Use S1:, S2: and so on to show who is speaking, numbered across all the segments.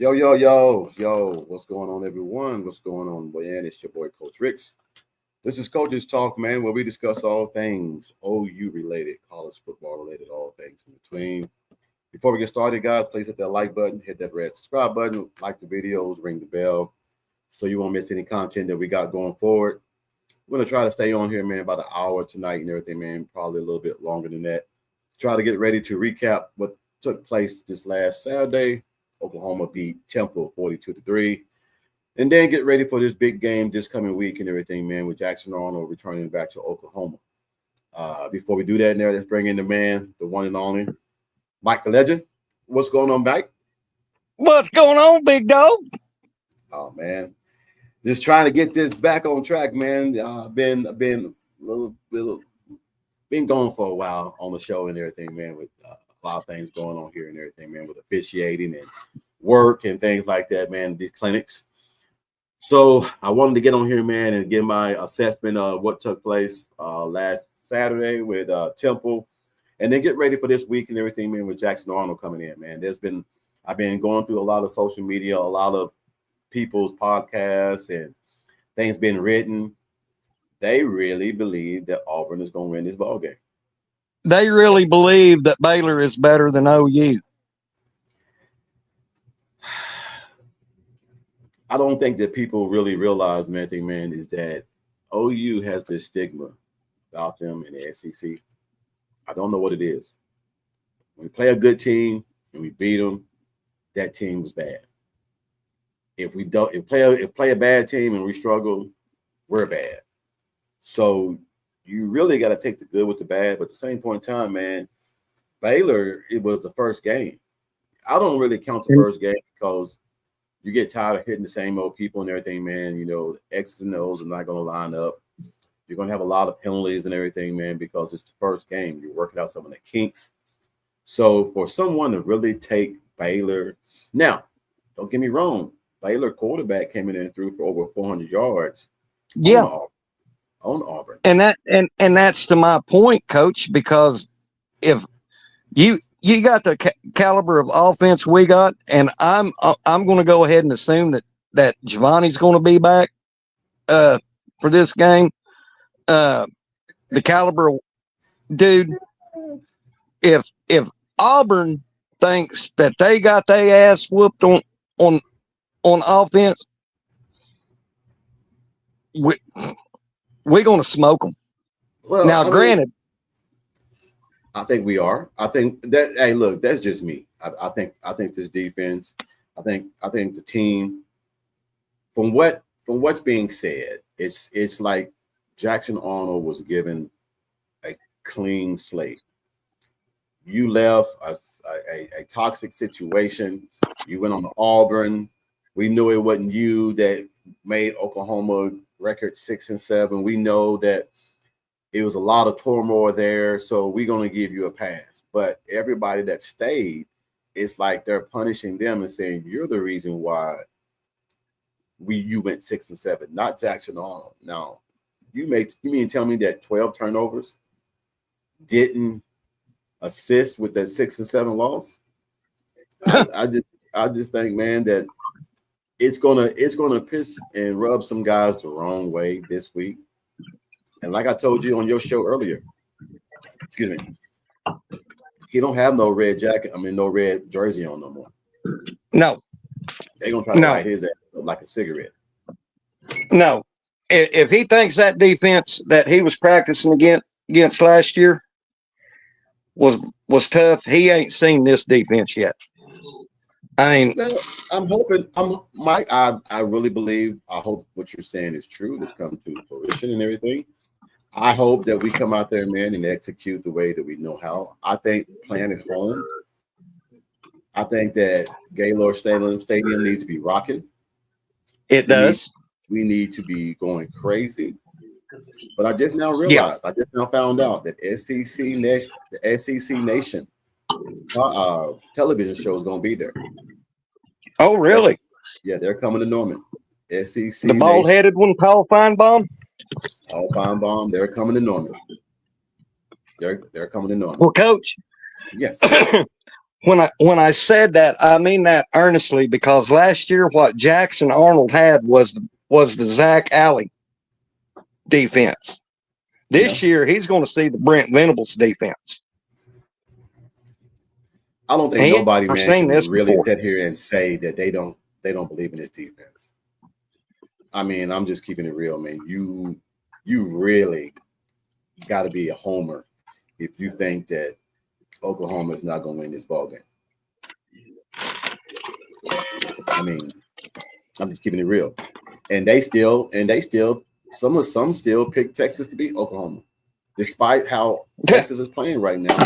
S1: Yo, what's going on, everyone? What's going on, man? It's your boy, Coach Ricks. This is Coach's Talk, man, where we discuss all things OU related, college football related, all things in between. Before we get started, guys, please hit that like button, hit that red subscribe button, like the videos, ring the bell, so you won't miss any content that we got going forward. We're going to try to stay on here, man, about an hour tonight and everything, man, probably a little bit longer than that. Try to get ready to recap what took place this last Saturday. Oklahoma beat Temple 42-3. And then get ready for this big game this coming week and everything, man, with Jackson Arnold returning back to Oklahoma. Before we do that, now let's bring in the man, the one and only, Mike the Legend. What's going on, Mike?
S2: What's going on, big dog?
S1: Oh, man. Just trying to get this back on track, man. Been going for a while on the show and everything, man, with a lot of things going on here and everything, man, with officiating and work and things like that, man, these clinics. So I wanted to get on here, man, and give my assessment of what took place last Saturday with Temple, and then get ready for this week and everything, man, with Jackson Arnold coming in, man. I've been going through a lot of social media, a lot of people's podcasts and things being written. They really believe that Auburn is going to win this ball game.
S2: They really believe that Baylor is better than OU.
S1: I don't think that people really realize, man, is that OU has this stigma about them in the SEC. I don't know what it is. When we play a good team and we beat them, that team was bad. If play a bad team and we struggle, we're bad. So you really got to take the good with the bad. But at the same point in time, man, Baylor, it was the first game. I don't really count the first game because you get tired of hitting the same old people and everything, man. You know, X's and O's are not going to line up. You're going to have a lot of penalties and everything, man, because it's the first game. You're working out some of the kinks. So for someone to really take Baylor – now, don't get me wrong. Baylor quarterback came in and threw for over 400 yards.
S2: Yeah.
S1: On Auburn.
S2: And that's to my point, Coach, because if you got the caliber of offense we got, and I'm going to go ahead and assume that Giovanni's going to be back for this game. The caliber, dude. If Auburn thinks that they got their ass whooped on offense, we're going to smoke them.
S1: Well,
S2: now, granted,
S1: I think we are. I think that. Hey, look, that's just me. I think this defense. I think the team. From what's being said, it's like Jackson Arnold was given a clean slate. You left a toxic situation. You went on to Auburn. We knew it wasn't you that made Oklahoma record 6-7. We know that it was a lot of turmoil there, so we're going to give you a pass. But everybody that stayed, it's like they're punishing them and saying, you're the reason why you went 6-7, not Jackson Arnold. Now, you mean tell me that 12 turnovers didn't assist with that 6-7 loss? I just think, man, that it's gonna piss and rub some guys the wrong way this week. And like I told you on your show earlier, excuse me, he don't have no red jacket. No red jersey on no more.
S2: No,
S1: they're gonna try to light his ass up like a cigarette.
S2: No, if he thinks that defense that he was practicing against last year was tough, he ain't seen this defense yet.
S1: I'm hoping. Mike. I really believe. I hope what you're saying is true. It's come to fruition and everything. I hope that we come out there, man, and execute the way that we know how. I think playing at home. I think that Gaylord Stadium needs to be rocking.
S2: It does.
S1: We need to be going crazy. But I just now realized. I just now found out that the SEC Nation television show is going to be there.
S2: Oh, really?
S1: Yeah, they're coming to Norman. SEC.
S2: The bald-headed one, Paul Feinbaum?
S1: Paul Feinbaum, they're coming to Norman. They're coming to Norman.
S2: Well, Coach.
S1: Yes.
S2: when I said that, I mean that earnestly, because last year what Jackson Arnold had was the Zach Alley defense. This year he's going to see the Brent Venables defense.
S1: I don't think
S2: He
S1: nobody,
S2: never
S1: man,
S2: seen
S1: can
S2: this
S1: really
S2: before.
S1: sit here and say that they don't believe in his defense. I mean, I'm just keeping it real, man. You really got to be a homer if you think that Oklahoma is not going to win this ball game. I mean, I'm just keeping it real. And they still some still pick Texas to beat Oklahoma. Despite how Texas is playing right now,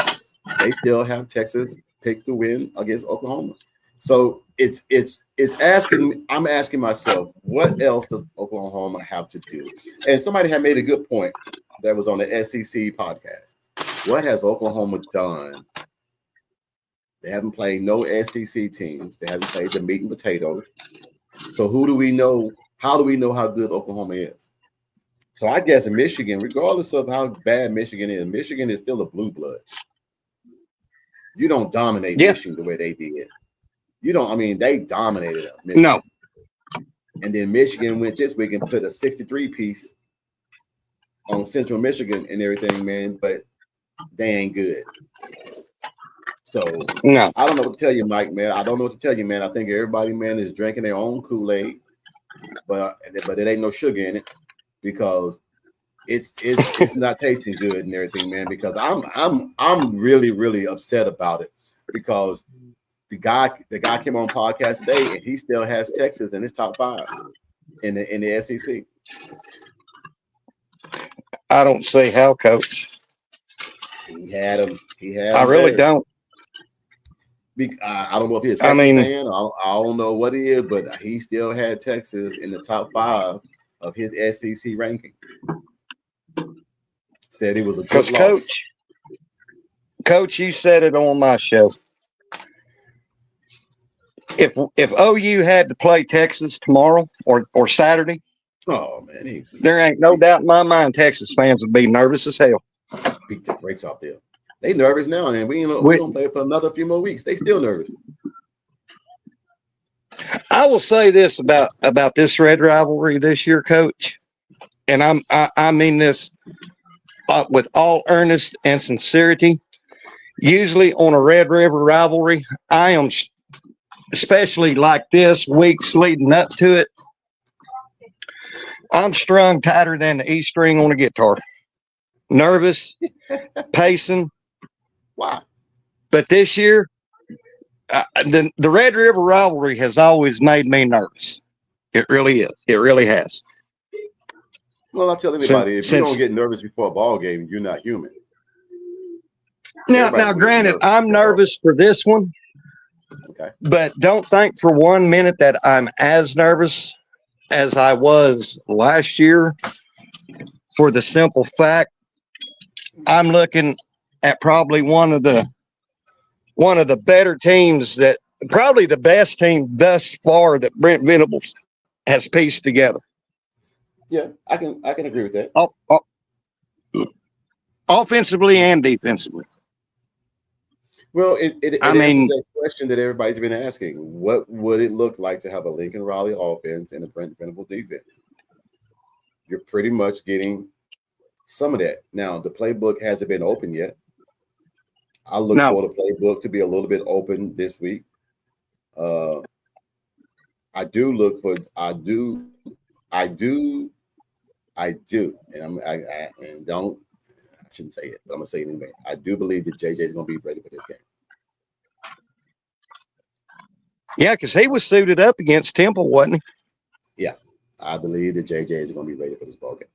S1: they still have Texas picked to win against Oklahoma. So I'm asking myself, what else does Oklahoma have to do? And somebody had made a good point that was on the SEC podcast. What has Oklahoma done? They haven't played no SEC teams. They haven't played the meat and potatoes. So who do we know? How do we know how good Oklahoma is? So I guess in Michigan, regardless of how bad Michigan is still a blue blood. You don't dominate Michigan the way they did. They dominated Michigan.
S2: No.
S1: And then Michigan went this week and put a 63-piece on Central Michigan and everything, man, but they ain't good. So
S2: no.
S1: I don't know what to tell you, Mike, man. I don't know what to tell you, man. I think everybody, man, is drinking their own Kool-Aid, but it ain't no sugar in it because it's not tasting good and everything, man. Because I'm really, really upset about it because the guy came on podcast today and he still has Texas in his top 5 in the SEC.
S2: I don't see how, Coach.
S1: He had him.
S2: I really don't.
S1: I don't know if he's a Texas fan. I don't know what he is, but he still had Texas in the top 5 of his SEC ranking. Said it was a good loss.
S2: Coach, you said it on my show. If OU had to play Texas tomorrow or Saturday,
S1: oh man,
S2: there ain't no doubt in my mind Texas fans would be nervous as hell.
S1: Beat the brakes off there. They nervous now, and we don't play for another few more weeks. They still nervous.
S2: I will say this about this red rivalry this year, Coach, and I mean this with all earnest and sincerity. Usually on a Red River rivalry, I am, especially like this, weeks leading up to it, I'm strung tighter than the E string on a guitar. Nervous, pacing.
S1: Wow.
S2: But this year, the Red River rivalry has always made me nervous. It really is. It really has.
S1: Well, I tell anybody, if you don't get nervous before a ball game, you're not human.
S2: Now, granted, I'm nervous for this one.
S1: Okay.
S2: But don't think for 1 minute that I'm as nervous as I was last year, for the simple fact I'm looking at probably one of the better teams, that probably the best team thus far that Brent Venables has pieced together.
S1: Yeah, I can agree with that.
S2: Offensively and defensively.
S1: Well, it answers that question that everybody's been asking. What would it look like to have a Lincoln Riley offense and a Brent Venables defense? You're pretty much getting some of that. Now, the playbook hasn't been open yet. I look for the playbook to be a little bit open this week. I shouldn't say it, but I'm gonna say it anyway. I do believe that JJ is gonna be ready for this game.
S2: Yeah, because he was suited up against Temple, wasn't he?
S1: Yeah, I believe that JJ is gonna be ready for this ball game.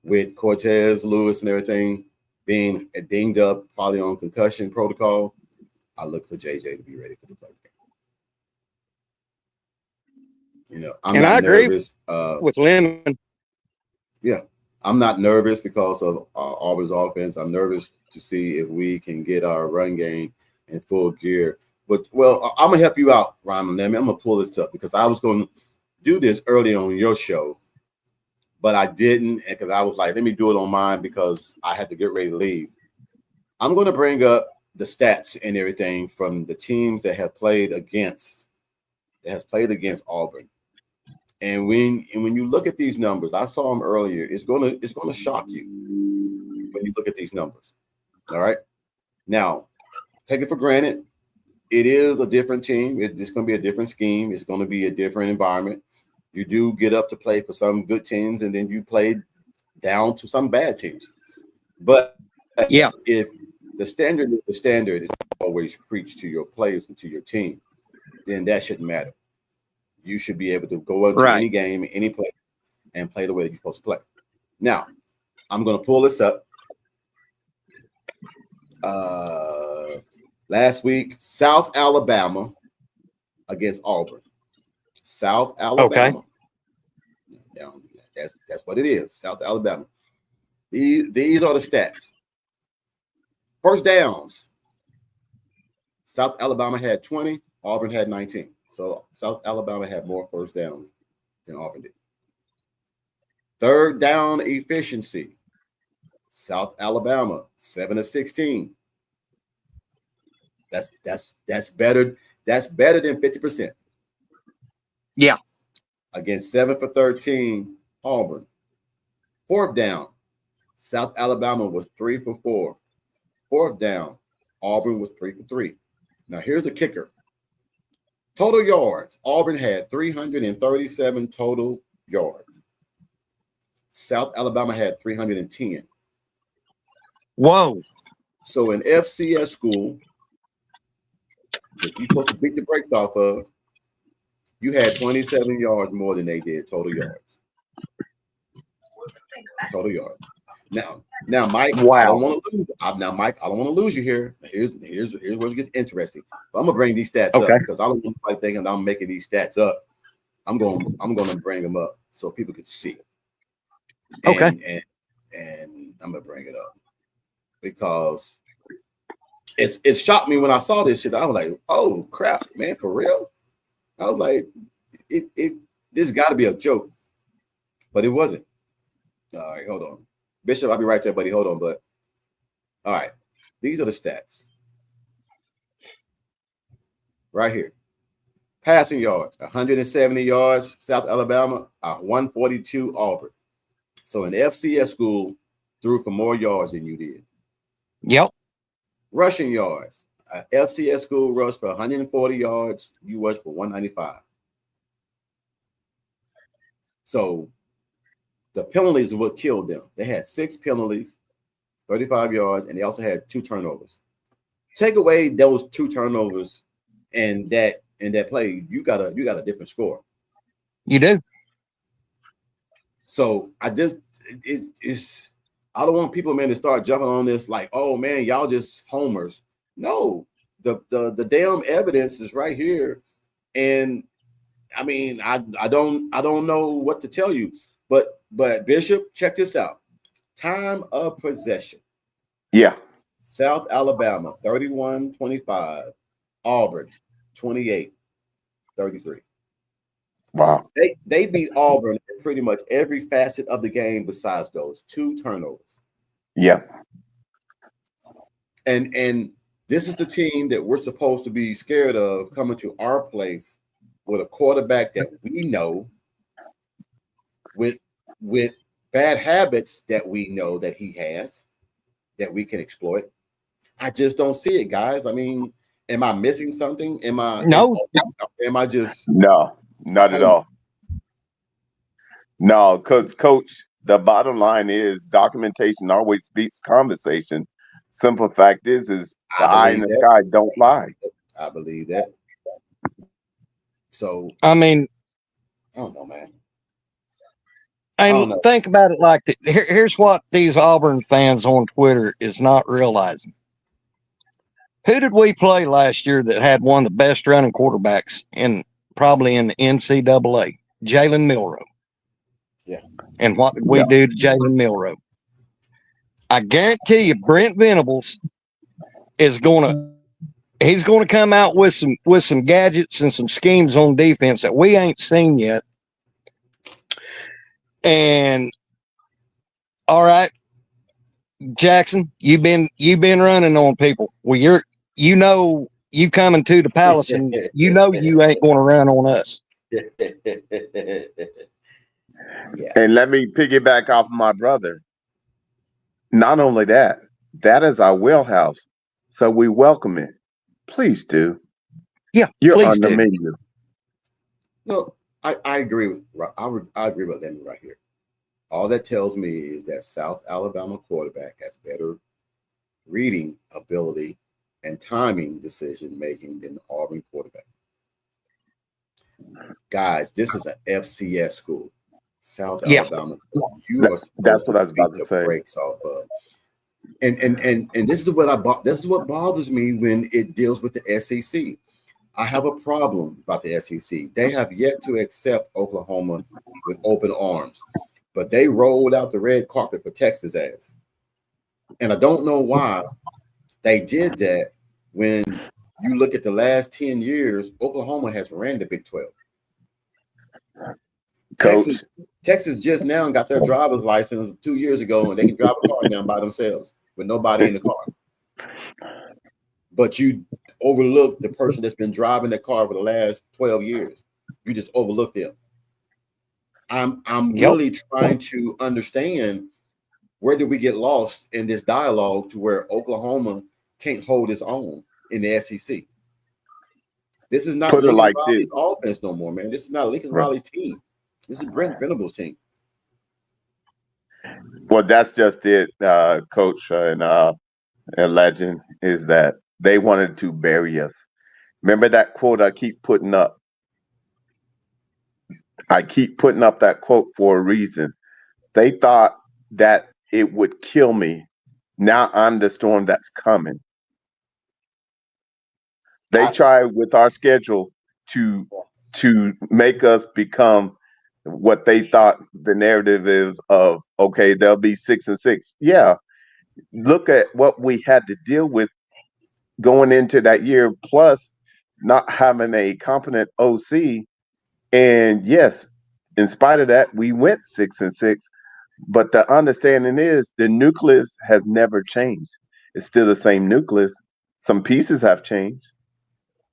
S1: With Cortez Lewis and everything being dinged up, probably on concussion protocol, I look for JJ to be ready for the ball game. I'm not nervous
S2: with Lemon.
S1: Yeah. I'm not nervous because of Auburn's offense. I'm nervous to see if we can get our run game in full gear. But, I'm going to help you out, Ryman. I'm going to pull this up because I was going to do this early on your show, but I didn't, because I was like, let me do it on mine because I had to get ready to leave. I'm going to bring up the stats and everything from the teams that have played against Auburn. And when you look at these numbers, I saw them earlier. It's gonna shock you when you look at these numbers. All right. Now, take it for granted. It is a different team. It's going to be a different scheme. It's going to be a different environment. You do get up to play for some good teams, and then you play down to some bad teams. But
S2: Yeah,
S1: if the standard is the standard, is always preached to your players and to your team, then that shouldn't matter. You should be able to go into
S2: right.
S1: any game, any play, and play the way that you're supposed to play. Now, I'm going to pull this up. Last week, South Alabama against Auburn. South Alabama. Okay. Now, that's what it is. South Alabama. These are the stats. First downs. South Alabama had 20. Auburn had 19. So South Alabama had more first downs than Auburn did. Third down efficiency. South Alabama 7 of 16. That's better. That's better than 50%.
S2: Yeah.
S1: Against 7 for 13, Auburn. Fourth down, South Alabama was 3 for 4. Fourth down, Auburn was 3 for 3. Now here's a kicker. Total yards. Auburn had 337 total yards. South Alabama had 310.
S2: Whoa.
S1: So in FCS school, that you're supposed to beat the brakes off of, you had 27 yards more than they did total yards. Total yards. Now, Mike.
S2: Wow.
S1: I don't want to lose. Mike, I don't want to lose you here. Here's where it gets interesting. But I'm gonna bring these stats up because I don't want anybody thinking I'm making these stats up. I'm gonna bring them up so people can see. And I'm gonna bring it up because it shocked me when I saw this shit. I was like, oh crap, man, for real? I was like, this got to be a joke, but it wasn't. All right, hold on, Bishop. I'll be right there, buddy. Hold on, but all right, these are the stats right here. Passing yards, 170 yards, South Alabama, 142 Auburn. So in FCS school, threw for more yards than you did.
S2: Yep.
S1: Rushing yards, FCS school rushed for 140 yards. You rushed for 195. So the penalties are what killed them. They had 6 penalties, 35 yards, and they also had 2 turnovers. Take away those 2 turnovers and that play, you got a different score.
S2: You do.
S1: So I don't want people, man, to start jumping on this like, oh man, y'all just homers. No, the damn evidence is right here. And I mean, I don't know what to tell you, but Bishop, check this out. Time of possession.
S3: Yeah.
S1: South Alabama 31-25, Auburn 28-33.
S3: Wow.
S1: They beat Auburn in pretty much every facet of the game besides those 2 turnovers.
S3: Yeah.
S1: And this is the team that we're supposed to be scared of coming to our place with a quarterback that we know, with bad habits that we know that he has, that we can exploit. I just don't see it, guys. I mean, am I missing something? Am I just
S3: no, not at all. No, because Coach, the bottom line is documentation always beats conversation. Simple fact is the eye in the sky don't lie.
S1: I believe that. So
S2: I mean,
S1: I don't know, man.
S2: And think about it like that. Here's what these Auburn fans on Twitter is not realizing. Who did we play last year that had one of the best running quarterbacks probably in the NCAA? Jalen Milroe.
S1: Yeah.
S2: And what did we do to Jalen Milroe? I guarantee you, Brent Venables he's going to come out with some gadgets and some schemes on defense that we ain't seen yet. And all right, Jackson, you've been running on people. Well, you know you coming to the palace, and you know you ain't going to run on us.
S1: Yeah.
S3: And let me piggyback off my brother. Not only that, that is our wheelhouse. So we welcome it. Please do.
S2: Yeah,
S3: You're
S2: please
S3: on the
S2: do.
S3: menu.
S1: No, I agree with I agree with Lenny right here. All that tells me is that South Alabama quarterback has better reading ability and timing decision making than the Auburn quarterback. Guys, this is an FCS school. South
S2: Yeah.
S1: Alabama. You are
S3: That's
S1: supposed
S3: what
S1: to
S3: I was
S1: beat
S3: about to
S1: the
S3: say.
S1: brakes off of. And this is what bothers me when it deals with the SEC. I have a problem about the SEC. They have yet to accept Oklahoma with open arms, but they rolled out the red carpet for Texas ass. And I don't know why they did that when you look at the last 10 years, Oklahoma has ran the Big 12.
S3: Coach,
S1: Texas just now got their driver's license 2 years ago, and they can drive a car now by themselves with nobody in the car. But you overlook the person that's been driving the car for the last 12 years. You just overlook them. I'm really trying to understand, where did we get lost in this dialogue to where Oklahoma can't hold its own in the SEC? This is not
S3: put it
S1: Lincoln
S3: like
S1: Riley's
S3: this.
S1: offense no more, man. This is not Lincoln
S3: Right.
S1: Riley's team. This is Brent Venables' team.
S3: Well, that's just it, Coach and Legend, is that they wanted to bury us. Remember that quote I keep putting up? I keep putting up that quote for a reason. They thought that it would kill me. Now I'm the storm that's coming. They try with our schedule to make us become what they thought the narrative is of, okay, they'll be 6-6. Yeah. Look at what we had to deal with going into that year, plus not having a competent OC. And yes, in spite of that, we went 6-6. But the understanding is the nucleus has never changed. It's still the same nucleus. Some pieces have changed,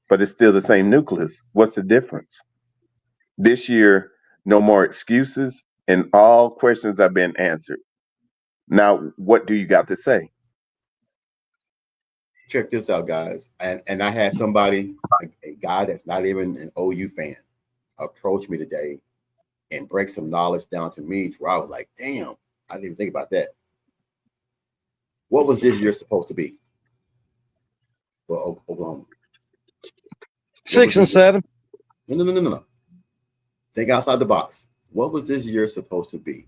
S3: but it's still the same nucleus. What's the difference? This year, no more excuses, and all questions have been answered. Now, what do you got to say?
S1: Check this out, guys. And I had somebody, a guy that's not even an OU fan, approach me today and break some knowledge down to me to where I was like, damn, I didn't even think about that. What was this year supposed to be for Oklahoma?
S2: 6-7.
S1: No. Think outside the box. What was this year supposed to be?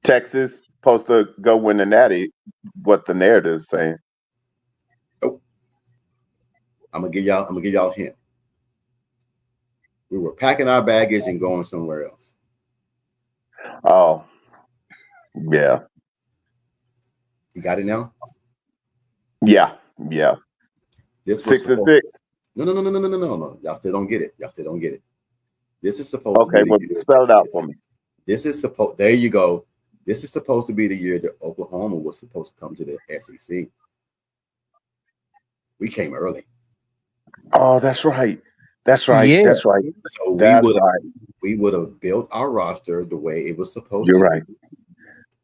S3: Texas supposed to go win the Natty, what the narrative is saying.
S1: Nope. I'm gonna give y'all a hint. We were packing our baggage and going somewhere else.
S3: Oh, yeah.
S1: You got it now?
S3: Yeah.
S1: This was
S3: 6-6.
S1: No. Y'all still don't get it. This is supposed to be
S3: Okay,
S1: the
S3: well,
S1: year.
S3: spell it out for me.
S1: There you go. This is supposed to be the year that Oklahoma was supposed to come to the SEC. We came early.
S3: Oh, that's right.
S2: Yeah.
S1: So
S3: That's right.
S1: we would have built our roster the way it was supposed
S3: You're
S1: to
S3: right.
S1: be,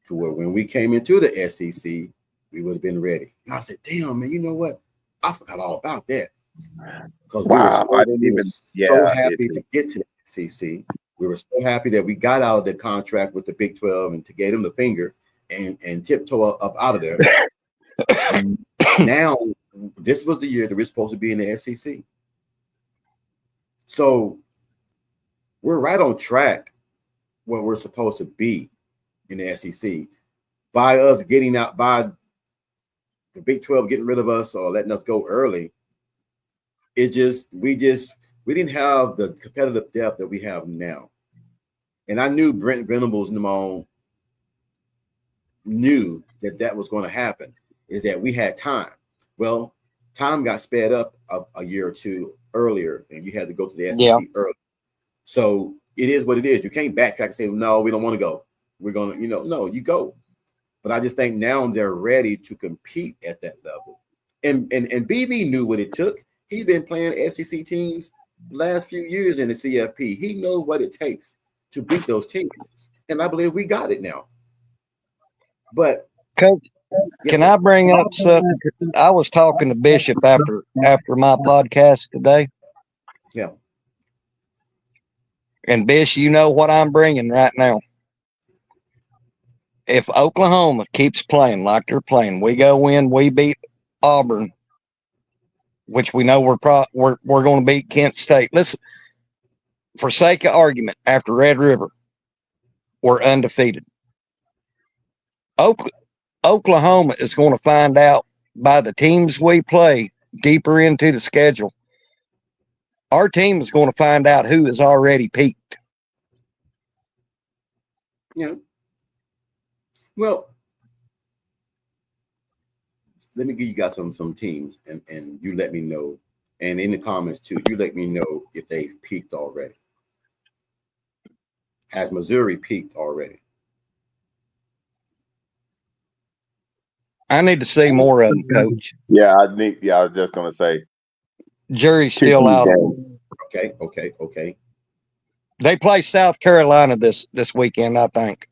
S1: to where when we came into the SEC, we would have been ready. And I said, damn, man, you know what? I forgot all about that. Because
S3: Wow, I didn't even.
S1: so happy to get to the SEC. We were so happy that we got out of the contract with the Big 12 and to get them the finger and tiptoe up out of there. And now, this was the year that we're supposed to be in the SEC. So we're right on track where we're supposed to be in the SEC by us getting out, by the Big 12 getting rid of us or letting us go early. It's just we didn't have the competitive depth that we have now. And I knew Brent Venables knew that was going to happen, is that we had time. Well, time got sped up a year or two earlier, and you had to go to the SEC early. So it is what it is. You can't backtrack and say, no, we don't want to go. We're going to, no, you go. But I just think now they're ready to compete at that level. And BV knew what it took. He's been playing SEC teams last few years in the CFP. He knows what it takes to beat those teams. And I believe we got it now. But
S2: Coach,
S1: yes,
S2: can
S1: sir.
S2: I bring up something? I was talking to Bishop after my podcast today.
S1: Yeah.
S2: And Bish, you know what I'm bringing right now. If Oklahoma keeps playing like they're playing, we go in, we beat Auburn, which we know we're going to beat Kent State. Listen, for sake of argument, after Red River, we're undefeated. Oklahoma is going to find out by the teams we play deeper into the schedule. Our team is going to find out who has already peaked.
S1: Yeah. Well, let me give you guys some teams, and you let me know, and in the comments too, you let me know if they've peaked already. Has Missouri peaked already?
S2: I need to see more of them, Coach.
S3: Yeah, I was just gonna say
S2: Jury's still out.
S1: Okay.
S2: They play South Carolina this weekend, I think.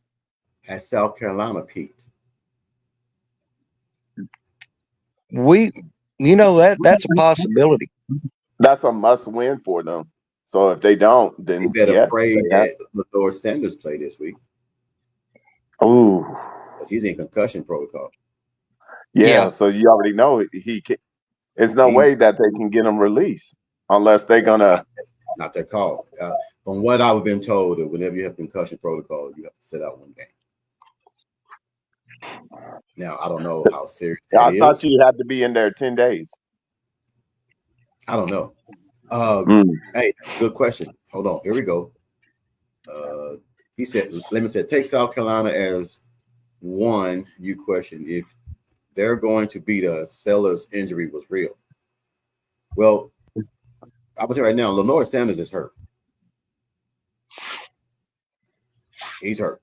S1: Has South Carolina peaked?
S2: That's a possibility.
S3: That's a must win for them. So if they don't, then
S1: They better
S3: yes,
S1: pray
S3: they have.
S1: that Lord Sanders play this week.
S3: Ooh,
S1: Because he's in concussion protocol.
S3: yeah. So you already know he can. There's no way that they can get him released unless they're gonna.
S1: Not their call. From what I've been told, that whenever you have concussion protocol, you have to sit out one game. Now I don't know how serious that
S3: I thought
S1: is.
S3: you had to be in there 10 days.
S1: I don't know. Hey, good question. Hold on. Here we go. He said, let me say, take South Carolina as one. You question if they're going to beat us. Sellers' injury was real. Well, I'll tell you right now, Lenore Sanders is hurt. He's hurt.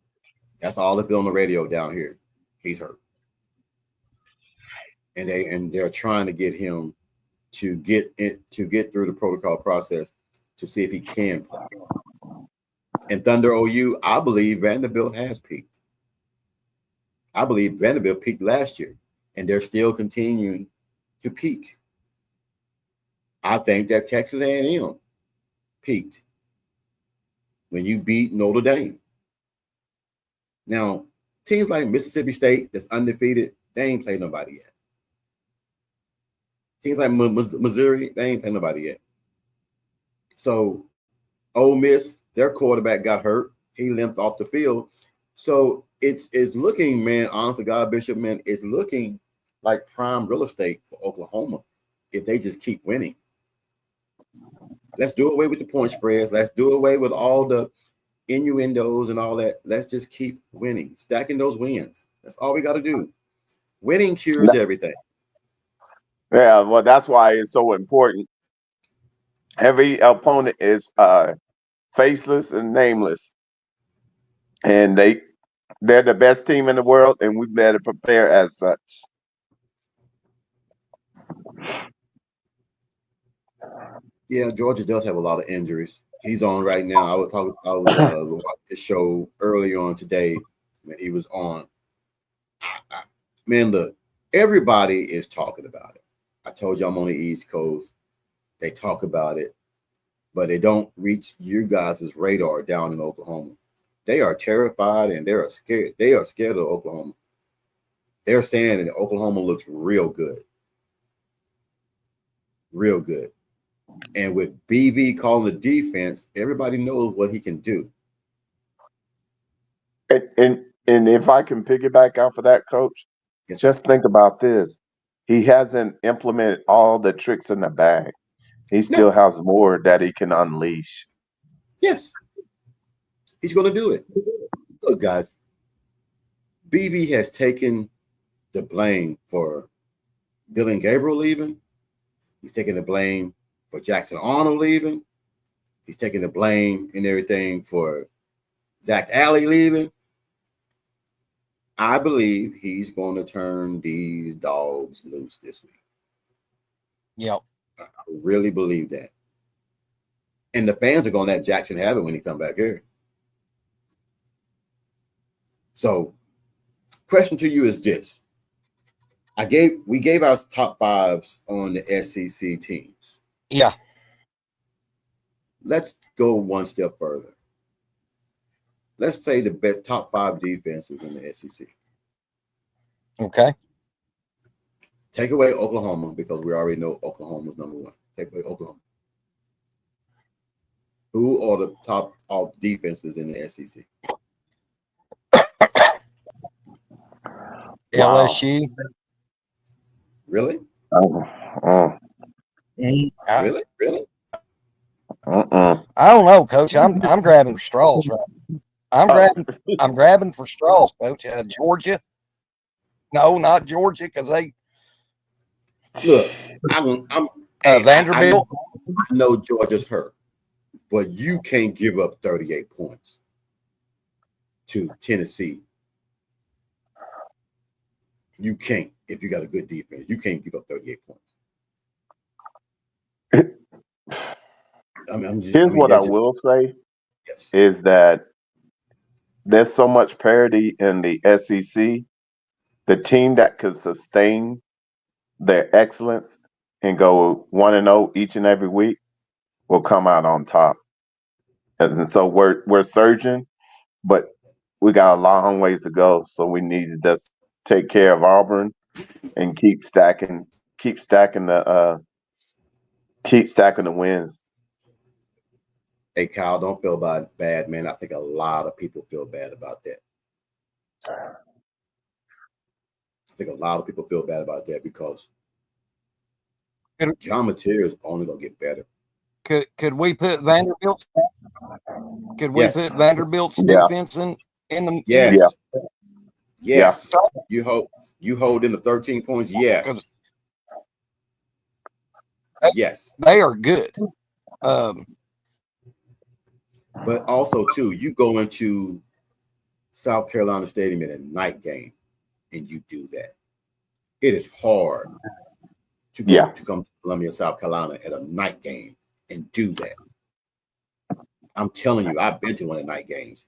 S1: That's all that's been on the radio down here. He's hurt. And they're trying to get him to get through the protocol process to see if he can play. And Thunder OU, I believe Vanderbilt has peaked. I believe Vanderbilt peaked last year, and they're still continuing to peak. I think that Texas A&M peaked when you beat Notre Dame. Now, teams like Mississippi State that's undefeated, they ain't played nobody yet. Teams like Missouri, they ain't played nobody yet. So, Ole Miss, their quarterback got hurt. He limped off the field. So, it's looking, man, honest to God, Bishop, man, it's looking like prime real estate for Oklahoma if they just keep winning. Let's do away with the point spreads. Let's do away with all the innuendos and all that. Let's just keep winning, stacking those wins. That's all we got to do. Winning cures everything.
S3: Yeah, well, that's why it's so important. Every opponent is faceless and nameless, and they're the best team in the world, and we better prepare as such.
S1: Yeah, Georgia does have a lot of injuries. He's on right now. I was watching his show earlier on today when he was on. Man, look, everybody is talking about it. I told you I'm on the East Coast. They talk about it, but they don't reach you guys' radar down in Oklahoma. They are terrified and they are scared. They are scared of Oklahoma. They're saying that Oklahoma looks real good. Real good. And with BV calling the defense, everybody knows what he can do.
S3: And if I can piggyback off of that, Coach,
S1: Yes,
S3: just think about this. He hasn't implemented all the tricks in the bag. He still has more that he can unleash.
S1: Yes. He's going to do it. Look, guys, BV has taken the blame for Dylan Gabriel leaving. He's taking the blame for Jackson Arnold leaving. He's taking the blame and everything for Zach Alley leaving. I believe he's going to turn these dogs loose this week.
S2: Yep.
S1: I really believe that. And the fans are going to let Jackson have it when he come back here. So, question to you is this. We gave our top fives on the SEC teams.
S2: Yeah.
S1: Let's go one step further. Let's say the top 5 defenses in the SEC.
S2: Okay.
S1: Take away Oklahoma because we already know Oklahoma's number 1. Take away Oklahoma. Who are the top defenses in the SEC?
S2: LSU.
S1: Really?
S2: Really?
S1: Really?
S2: I don't know, Coach. I'm grabbing for straws right. I'm grabbing for straws, Coach. Georgia. No, not Georgia, because they
S1: look. I'm
S2: Vanderbilt.
S1: I know Georgia's hurt, but you can't give up 38 points to Tennessee. You can't if you got a good defense. You can't give up 38 points.
S3: Here's what I will say is that there's so much parity in the SEC. The team that could sustain their excellence and go 1-0 each and every week will come out on top. And so we're surging, but we got a long ways to go. So we need to just take care of Auburn and keep stacking the wins.
S1: Hey, Kyle, don't feel bad, man. I think a lot of people feel bad about that. I think a lot of people feel bad about that because John Mateer is only going to get better.
S2: Could we put Vanderbilt's? Could we put Vanderbilt's defense in the?
S1: Yes. Yes. You hold in the 13 points. Yes. Yes.
S2: They are good.
S1: But also, too, you go into South Carolina Stadium in a night game, and you do that. It is hard to come to Columbia, South Carolina at a night game and do that. I'm telling you, I've been to one of the night games.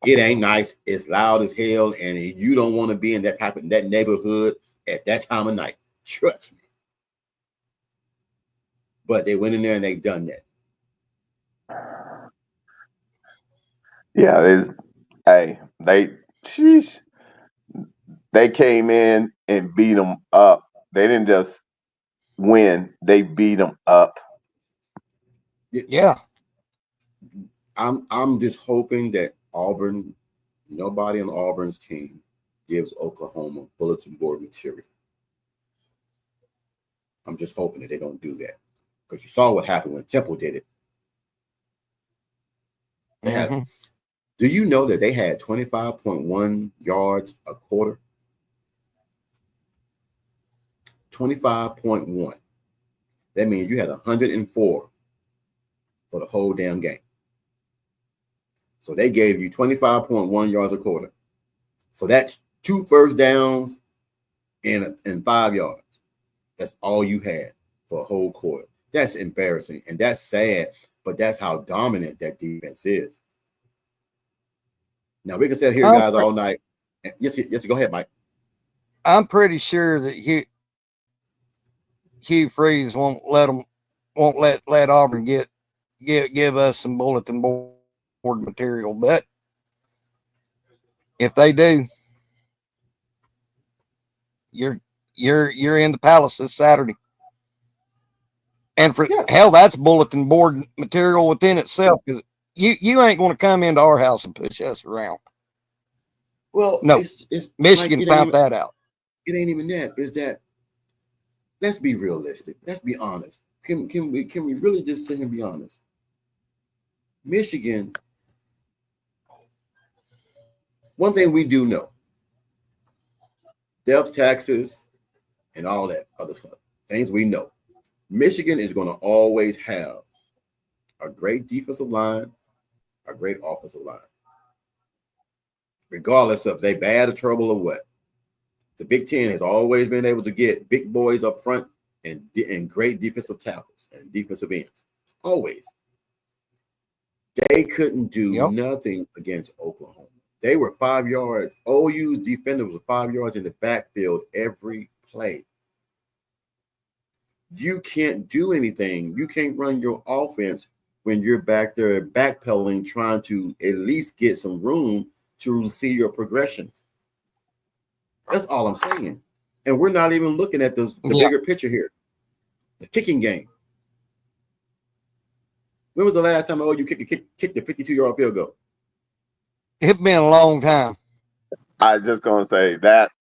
S1: It ain't nice. It's loud as hell, and you don't want to be in that neighborhood at that time of night. Trust me. But they went in there and they done that.
S3: Yeah, they came in and beat them up. They didn't just win; they beat them up.
S2: Yeah,
S1: I'm just hoping that nobody on Auburn's team gives Oklahoma bulletin board material. I'm just hoping that they don't do that because you saw what happened when Temple did it. Do you know that they had 25.1 yards a quarter? 25.1. That means you had 104 for the whole damn game. So they gave you 25.1 yards a quarter. So that's 2 first downs and 5 yards. That's all you had for a whole quarter. That's embarrassing and that's sad, but that's how dominant that defense is. Now we can sit here, guys, all night. Yes, go ahead, Mike.
S2: I'm pretty sure that Hugh Freeze won't let Auburn give us some bulletin board material, but if they do, you're in the Palace this Saturday. And hell, that's bulletin board material within itself because you ain't going to come into our house and push us around.
S1: Well,
S2: no, Michigan found that out.
S1: It ain't even that. Is that? Let's be realistic. Let's be honest. Can we really just sit here and be honest? Michigan. One thing we do know: death taxes and all that other stuff. Things we know. Michigan is going to always have a great defensive line, a great offensive line. regardless of they bad or trouble or what. The Big Ten has always been able to get big boys up front and great defensive tackles and defensive ends. Always. They couldn't do nothing against Oklahoma. They were 5 yards. OU's defenders were 5 yards in the backfield every play. You can't do anything. You can't run your offense when you're back there backpedaling, trying to at least get some room to see your progressions. That's all I'm saying. And we're not even looking at the bigger picture here. The kicking game. When was the last time OU kicked the 52-yard field goal?
S2: It's been a long time.
S3: I just gonna say that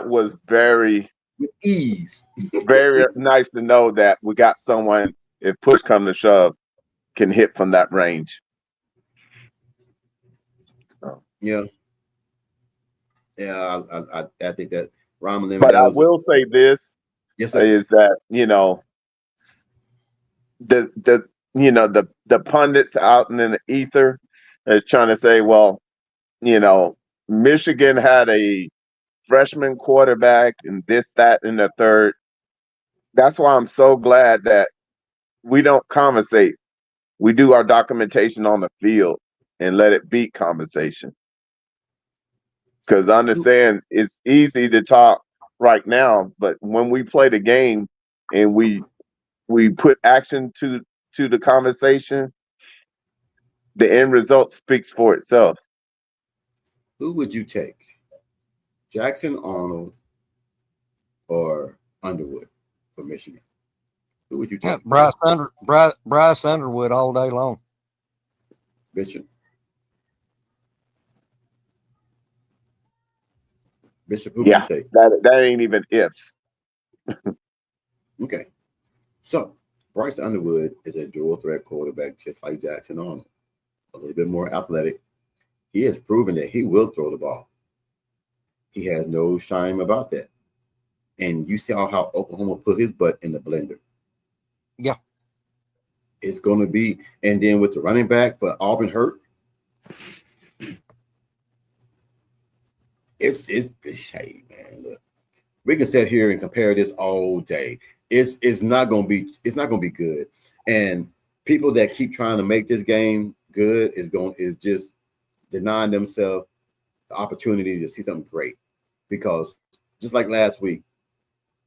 S3: was very
S1: with ease.
S3: Very nice to know that we got someone, if push come to shove, can hit from that range. So.
S1: Yeah. Yeah, I think that Ramalin.
S3: But I will say this,
S1: yes, sir.
S3: is that the pundits out in the ether is trying to say, well, Michigan had a freshman quarterback and this, that, and the third. That's why I'm so glad that we don't conversate. We do our documentation on the field and let it beat conversation. Because I understand it's easy to talk right now, but when we play the game and we put action to the conversation, the end result speaks for itself.
S1: Who would you take? Jackson Arnold or Underwood for Michigan? Who would you take?
S2: Bryce Underwood all day long.
S1: Bishop, who would you take?
S3: That ain't even ifs.
S1: Okay. So Bryce Underwood is a dual threat quarterback, just like Jackson Arnold. A little bit more athletic. He has proven that he will throw the ball. He has no shame about that. And you saw how Oklahoma put his butt in the blender.
S2: Yeah.
S1: It's going to be, and then with the running back for Auburn hurt, it's hey man, look, we can sit here and compare this all day. It's not going to be good. And people that keep trying to make this game good is just denying themselves the opportunity to see something great. Because just like last week,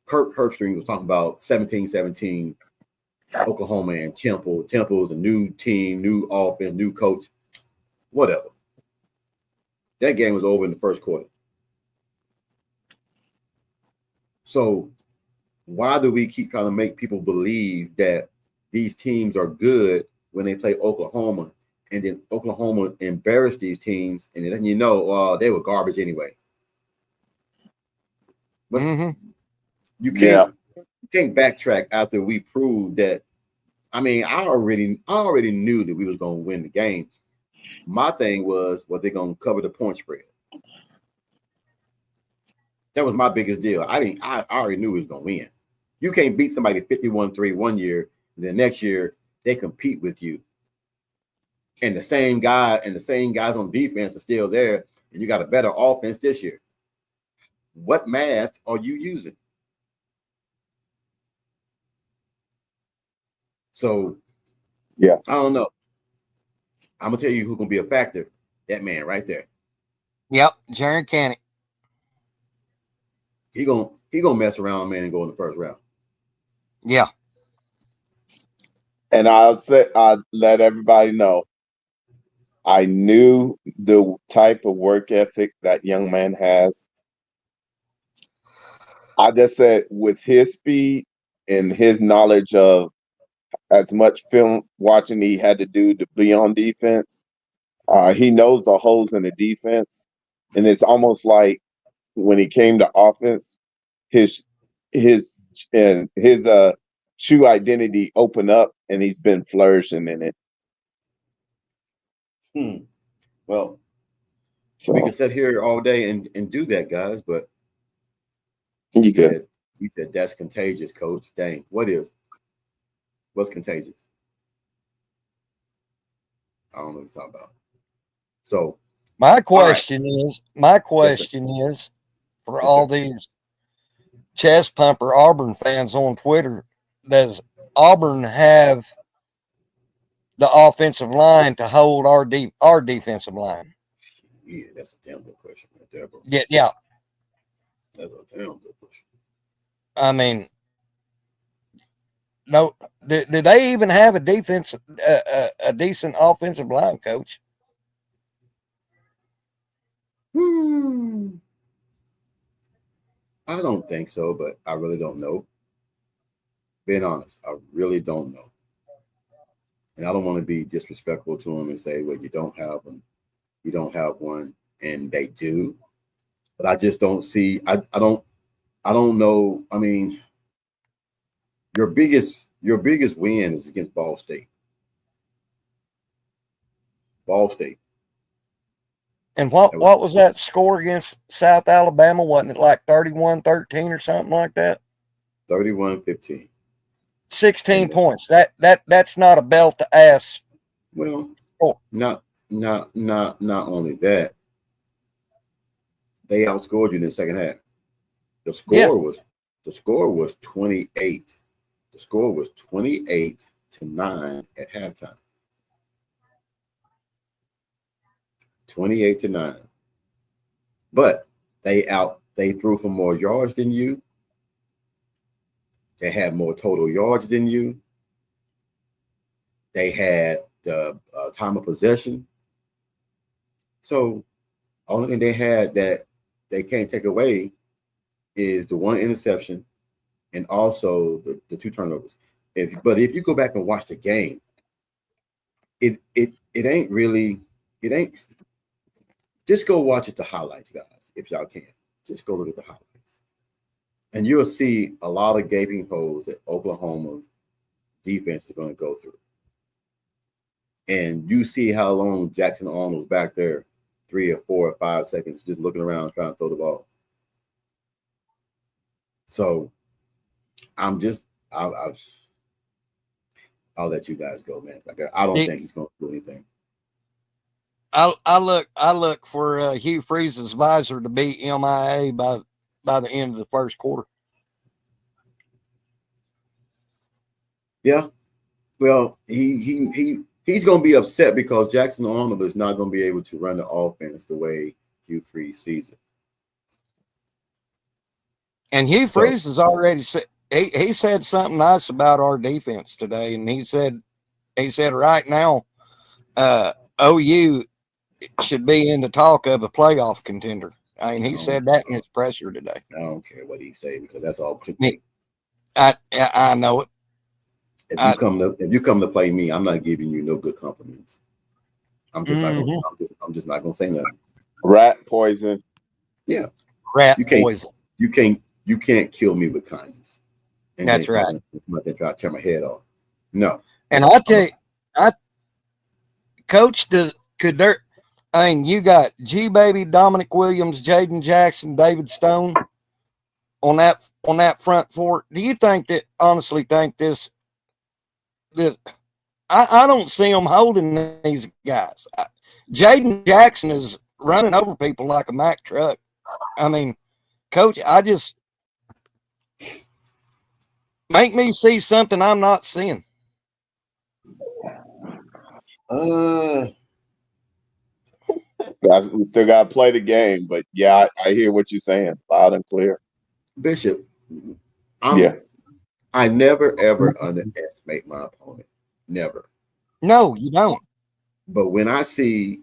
S1: Kirk Herbstreit was talking about 17-17 Oklahoma and Temple. Temple is a new team, new offense, new coach, whatever. That game was over in the first quarter. So why do we keep trying to make people believe that these teams are good when they play Oklahoma, and then Oklahoma embarrassed these teams, and then they were garbage anyway? But you can't backtrack after we proved that. I mean, I already knew that we was going to win the game. My thing was, they going to cover the point spread? That was my biggest deal. I already knew we was going to win. You can't beat somebody 51-3 one year, and the next year they compete with you. And the same guys on defense are still there, and you got a better offense this year. What math are you using? So,
S3: yeah,
S1: I don't know. I'm gonna tell you who's gonna be a factor. That man right there.
S2: Yep, Jaren Kanak.
S1: He gonna mess around, man, and go in the first round.
S2: Yeah.
S3: And I'll let everybody know, I knew the type of work ethic that young man has. I just said with his speed and his knowledge of as much film watching he had to do to be on defense, he knows the holes in the defense. And it's almost like when he came to offense, his true identity opened up, and he's been flourishing in it.
S1: Well, we can sit here all day and do that, guys, but
S3: you good.
S1: He said that's contagious, Coach. Dang, what's contagious? I don't know what you're talking about. So
S2: My question is for
S1: Yes,
S2: all
S1: sir.
S2: these chest pumper Auburn fans on Twitter, does Auburn have the offensive line to hold our defensive line?
S1: Yeah, that's a damn good question right there, bro.
S2: Yeah.
S1: That's a damn good question.
S2: I mean, no, do they even have a decent offensive line, coach?
S1: I don't think so, but I really don't know. Being honest, I really don't know. And I don't want to be disrespectful to them and say, well, you don't have them, you don't have one, and they do. But I just don't see, I don't know. I mean, your biggest win is against Ball State. Ball State.
S2: And what was that score against South Alabama? Wasn't it like 31-13 or something like that?
S1: 31-15.
S2: 16 points. That's not a belt to ass.
S1: Well, not only that, they outscored you in the second half. The score was 28. The score was 28-9 at halftime. 28-9. But they threw for more yards than you. They had more total yards than you. They had the time of possession. So, only thing they had that they can't take away is the one interception and also the 2 turnovers. But if you go back and watch the game, it ain't. Just go watch the highlights, guys, if y'all can. Just go look at the highlights. And you'll see a lot of gaping holes that Oklahoma's defense is going to go through. And you see how long Jackson Arnold was back there, 3 or 4 or 5 seconds, just looking around trying to throw the ball. So I'll let you guys go, man. Like I don't think he's going to do anything.
S2: I look for Hugh Freeze's visor to be MIA by the end of the first quarter.
S1: Yeah. Well, he's going to be upset because Jackson Arnold is not going to be able to run the offense the way Hugh Freeze sees it.
S2: And Hugh Freeze has already said he said something nice about our defense today, and he said right now OU should be in the talk of a playoff contender. I mean, he said that in his presser today.
S1: I don't care what he say because that's all.
S2: I know it.
S1: If you come to play me, I'm not giving you no good compliments. I'm just not gonna say nothing.
S3: Rat poison.
S1: Yeah,
S2: poison.
S1: You can't kill me with kindness. And
S2: that's right.
S1: They try to tear my head off. No.
S2: And I'll tell you, Coach, you got G Baby, Dominic Williams, Jaden Jackson, David Stone on that front four. Do you honestly think this? I don't see them holding these guys. Jaden Jackson is running over people like a Mack truck. I mean, Coach, I just make me see something I'm not seeing.
S3: We still got to play the game, but yeah, I hear what you're saying loud and clear.
S1: Bishop, I never ever underestimate my opponent. Never.
S2: No, you don't.
S1: But when I see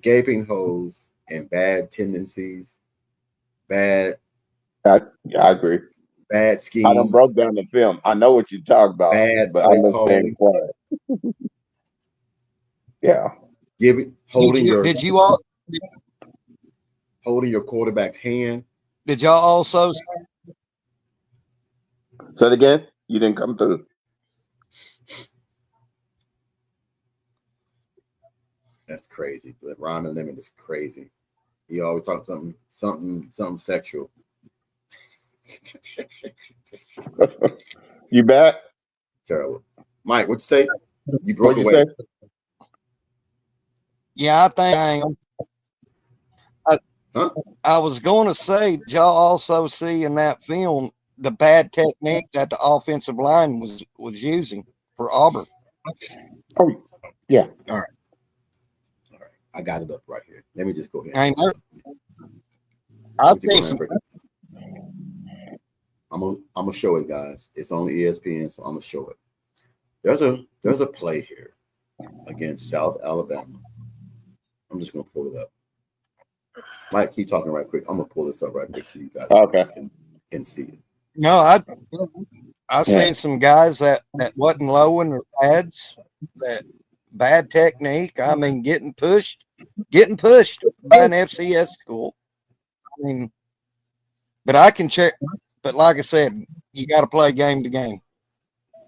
S1: gaping holes and bad tendencies,
S3: I agree.
S1: Bad schemes.
S3: I done broke down the film. I know what you talk about, but I'm gonna stay quiet. Yeah.
S1: Holding
S2: holding
S1: your quarterback's hand.
S2: Did y'all also
S3: say it again? You didn't come through.
S1: That's crazy. The Ron Lemon is crazy. He always talks something sexual.
S3: You back?
S1: Terrible. Mike, what you say?
S3: You broke away.
S2: Yeah, I think I am.
S1: Huh?
S2: I was going to say, did y'all also see in that film the bad technique that the offensive line was using for Auburn?
S3: Oh, yeah.
S1: All right. I got it up right here. Let me just go ahead.
S2: I know.
S1: Let
S2: I've
S1: me just
S2: seen
S1: go ahead
S2: some.
S1: and break it. I'm gonna show it, guys. It's on ESPN, so I'm gonna show it. There's a play here against South Alabama. I'm just gonna pull it up. Mike, keep talking right quick. I'm gonna pull this up right quick so you guys
S3: Okay.
S1: can see it.
S2: No, I seen some guys that wasn't lowing their pads, that bad technique. I mean, getting pushed by an FCS school. I mean, but I can check. But like I said, you got to play game to game.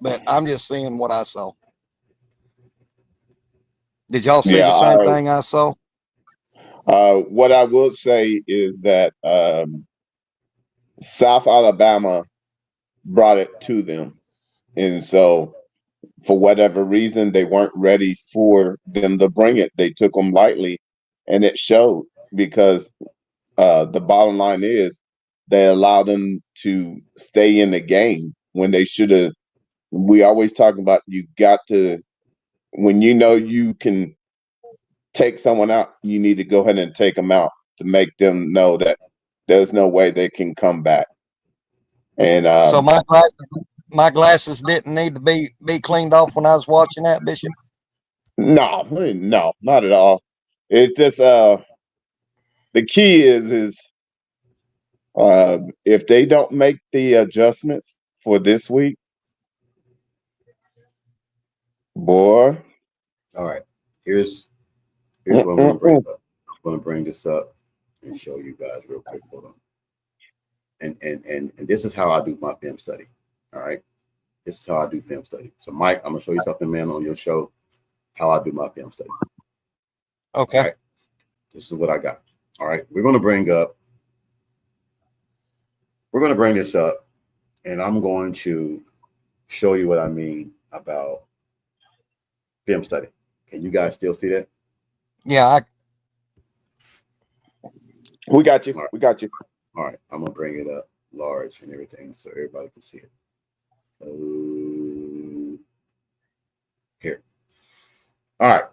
S2: But I'm just seeing what I saw. Did y'all see the same thing I saw?
S3: What I will say is that South Alabama brought it to them, and so for whatever reason, they weren't ready for them to bring it. They took them lightly, and it showed because the bottom line is they allowed them to stay in the game when they should have. We always talk about you got to, when you know you can take someone out, you need to go ahead and take them out to make them know that there's no way they can come back. And
S2: So my glasses didn't need to be cleaned off when I was watching that, Bishop.
S3: no, not at all. It's just the key is if they don't make the adjustments for this week, boy.
S1: All right. Here's what I'm gonna bring up. I'm gonna bring this up and show you guys real quick. Hold on. And this is how I do my film study. All right. This is how I do film study. So Mike, I'm gonna show you something, man, on your show, how I do my film study.
S2: Okay.
S1: All right. This is what I got. All right. We're gonna bring this up, and I'm going to show you what I mean about film study. Can you guys still see that?
S2: Yeah,
S3: We got you.
S1: All right.
S3: We got you.
S1: All right. I'm gonna bring it up large and everything so everybody can see it. Here. All right.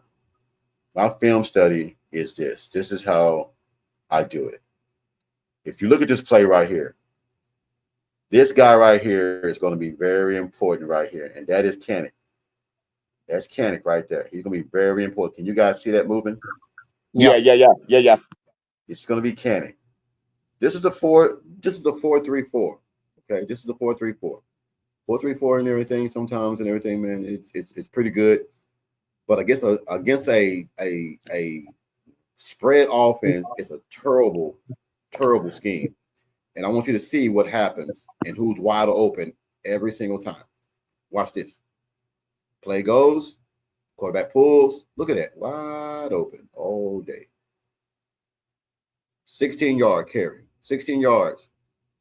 S1: My film study is this. This is how I do it. If you look at this play right here, this guy right here is going to be very important right here, and that is Kanak. That's Kanak right there. He's going to be very important. Can you guys see that moving?
S3: Yeah.
S1: It's going to be Kanak. This is the 4-3-4. Okay, this is the 4-3-4. 4-3-4 and everything sometimes and everything, man. It's pretty good. But against a spread offense, it's a terrible scheme. And I want you to see what happens and who's wide open every single time. Watch this. Play goes, quarterback pulls. Look at that. Wide open all day. 16-yard carry. 16 yards.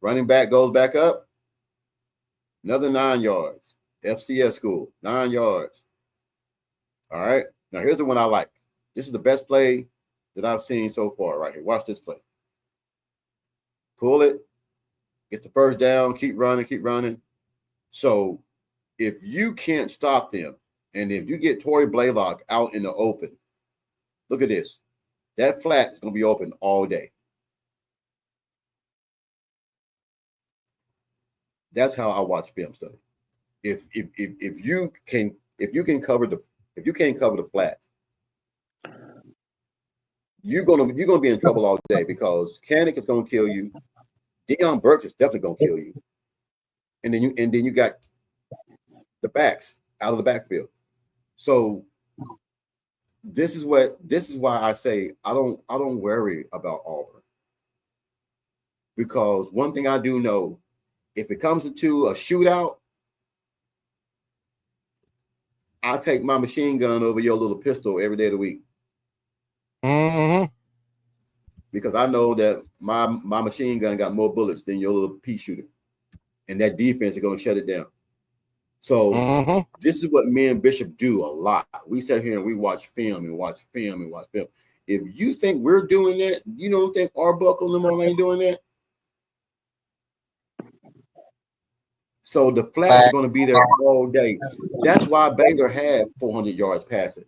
S1: Running back goes back up. Another 9 yards. FCS school, 9 yards. All right. Now here's the one I like. This is the best play that I've seen so far right here. Watch this play. Pull it. Get the first down. Keep running. So if you can't stop them, and if you get Torrey Blaylock out in the open, look at this. That flat is going to be open all day. That's how I watch film study. If you can't cover the flats, you're gonna be in trouble all day because Kanak is gonna kill you. Deion Burks is definitely gonna kill you, and then you got the backs out of the backfield. So this is why I say I don't worry about Auburn, because one thing I do know, if it comes to a shootout, I take my machine gun over your little pistol every day of the week.
S2: Mm-hmm.
S1: Because I know that my machine gun got more bullets than your little pea shooter. And that defense is going to shut it down. So this is what me and Bishop do a lot. We sit here and we watch film and watch film and watch film. If you think we're doing that, you don't think Arbuckle and them ain't doing that? So the flats are going to be there all day. That's why Baylor had 400 yards passing.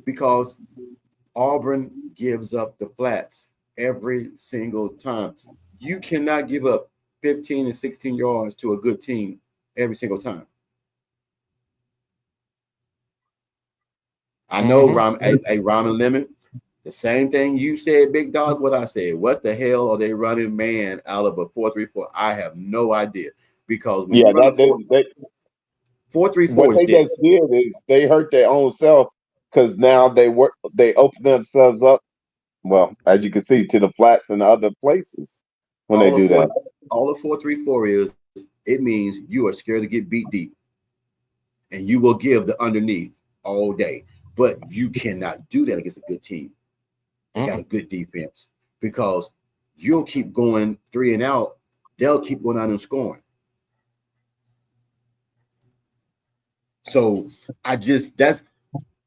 S1: Because Auburn gives up the flats every single time. You cannot give up 15 and 16 yards to a good team every single time. I know Ramen Lemon, the same thing you said, Big Dog, what I said. What the hell are they running man out of a 4-3-4? I have no idea. Because when you run a 4-3-4
S3: what they just did is they hurt their own self because now they open themselves up. Well, as you can see, to the flats and other places when they do that.
S1: All a 4-3-4 is, it means you are scared to get beat deep, and you will give the underneath all day. But you cannot do that against a good team. They got a good defense, because you'll keep going 3 and out. They'll keep going out and scoring. So that's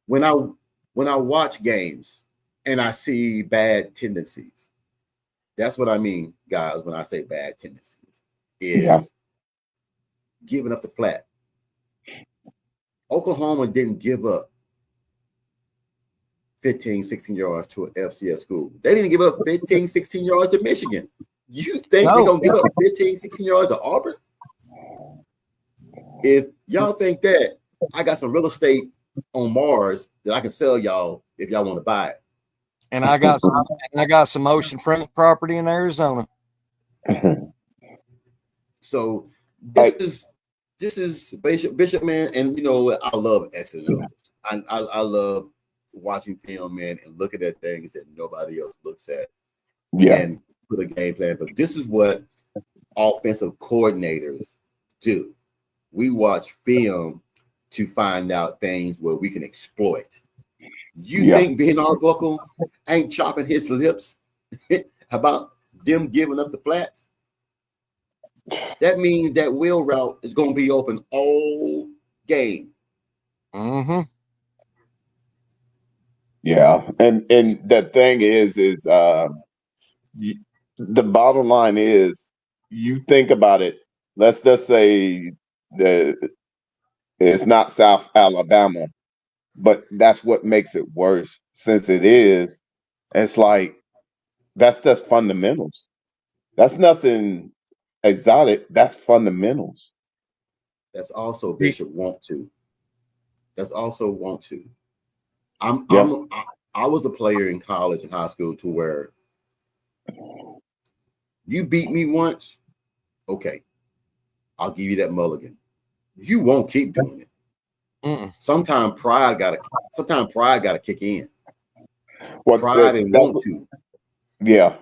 S1: when I watch games and I see bad tendencies. That's what I mean, guys, when I say bad tendencies, is giving up the flat. Oklahoma didn't give up 15, 16 yards to an FCS school. They didn't give up 15, 16 yards to Michigan. You think they're going to give up 15, 16 yards to Auburn? If y'all think that, I got some real estate on Mars that I can sell y'all if y'all want to buy it.
S2: And I got some oceanfront property in Arizona.
S1: So this is Bishop, man, and you know I love X's and O's. I love watching film, man, and looking at things that nobody else looks at. And put a game plan. But this is what offensive coordinators do. We watch film to find out things where we can exploit. You think Ben Arbuckle ain't chopping his lips about them giving up the flats? That means that wheel route is going to be open all game.
S3: Yeah, and the thing is the bottom line is, you think about it. Let's just say it's not South Alabama, but that's what makes it worse. Since it is, it's like that's just fundamentals. That's nothing exotic. That's fundamentals.
S1: That's also Bishop want to. That's also want to. I was a player in college and high school to where you beat me once, okay, I'll give you that mulligan. You won't keep doing it. Sometimes pride gotta kick in. Pride and want to.
S3: Yeah.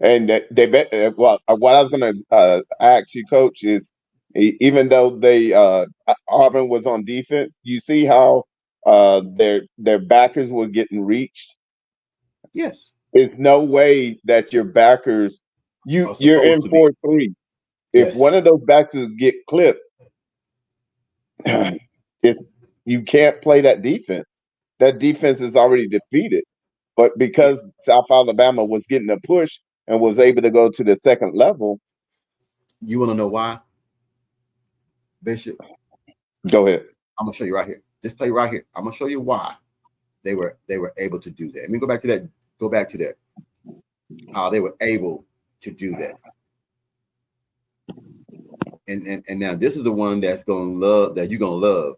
S3: And they bet. Well, what I was going to ask you, Coach, is even though Auburn was on defense, you see how their backers were getting reached.
S1: Yes.
S3: There's no way that your backers you're in 4-3. If one of those backers get clipped, you can't play that defense. That defense is already defeated. But because South Alabama was getting a push and was able to go to the second level.
S1: You want to know why, Bishop?
S3: Go ahead.
S1: I'm gonna show you right here. Just play right here. I'm gonna show you why they were able to do that. Let me go back to that. How they were able to do that. And now this is the one that you're gonna love.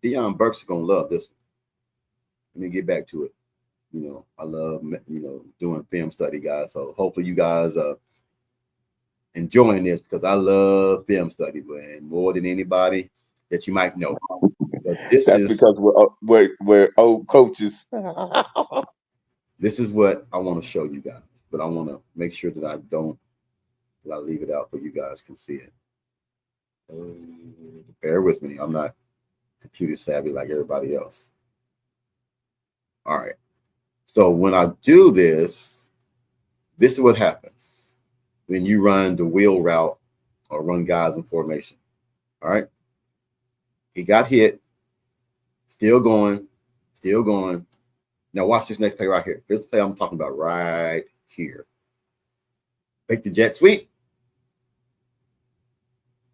S1: Deion Burks is gonna love this one. Let me get back to it. You know, I love doing film study, guys. So hopefully you guys are enjoying this, because I love film study, man, more than anybody that you might know. But because
S3: we're old coaches.
S1: This is what I want to show you guys, but I want to make sure that I leave it out so you guys can see it. Bear with me. I'm not computer savvy like everybody else. All right. So when I do this is what happens when you run the wheel route or run guys in formation. All right. He got hit. Still going. Still going. Now watch this next play right here. Here's the play I'm talking about right here. Take the jet sweep.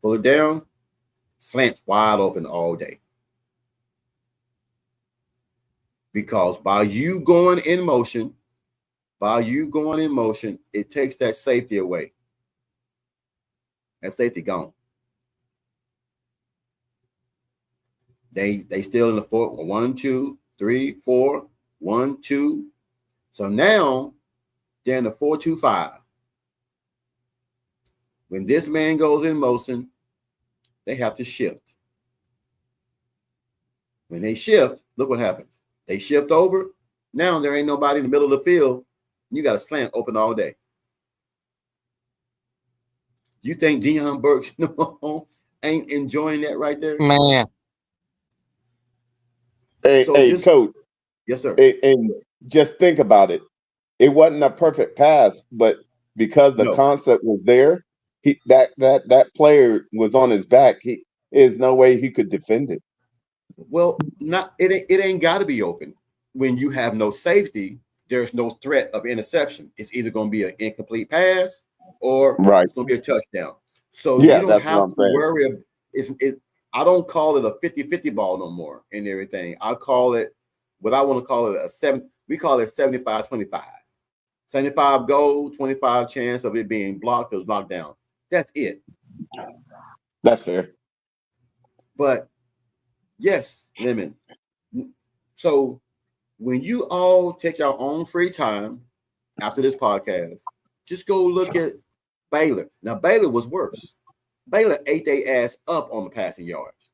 S1: Pull it down. Slants wide open all day. Because by you going in motion, it takes that safety away. That safety gone. They still in the 4, 1, 2, 3, 4, 1, 2. So now they're in the 4-2-5. When this man goes in motion, they have to shift. When they shift, look what happens. They shift over. Now there ain't nobody in the middle of the field. You got a slant open all day. You think Deion Burks ain't enjoying that right there?
S2: Man.
S3: Hey, Coach.
S1: Yes, sir.
S3: And just think about it. It wasn't a perfect pass, but because the concept was there, that player was on his back. There's no way he could defend it.
S1: Well, it ain't got to be open. When you have no safety, there's no threat of interception. It's either going to be an incomplete pass or it's going to be a touchdown. So you don't have to worry. I don't call it a 50-50 ball no more and everything. I call it what I want to call it we call it 75-25. 75 goal, 25 chance of it being blocked or knocked down. That's it.
S3: That's fair.
S1: But yes, Lemon. So when you all take your own free time after this podcast, just go look at Baylor. Now, Baylor was worse. Baylor ate their ass up on the passing yards.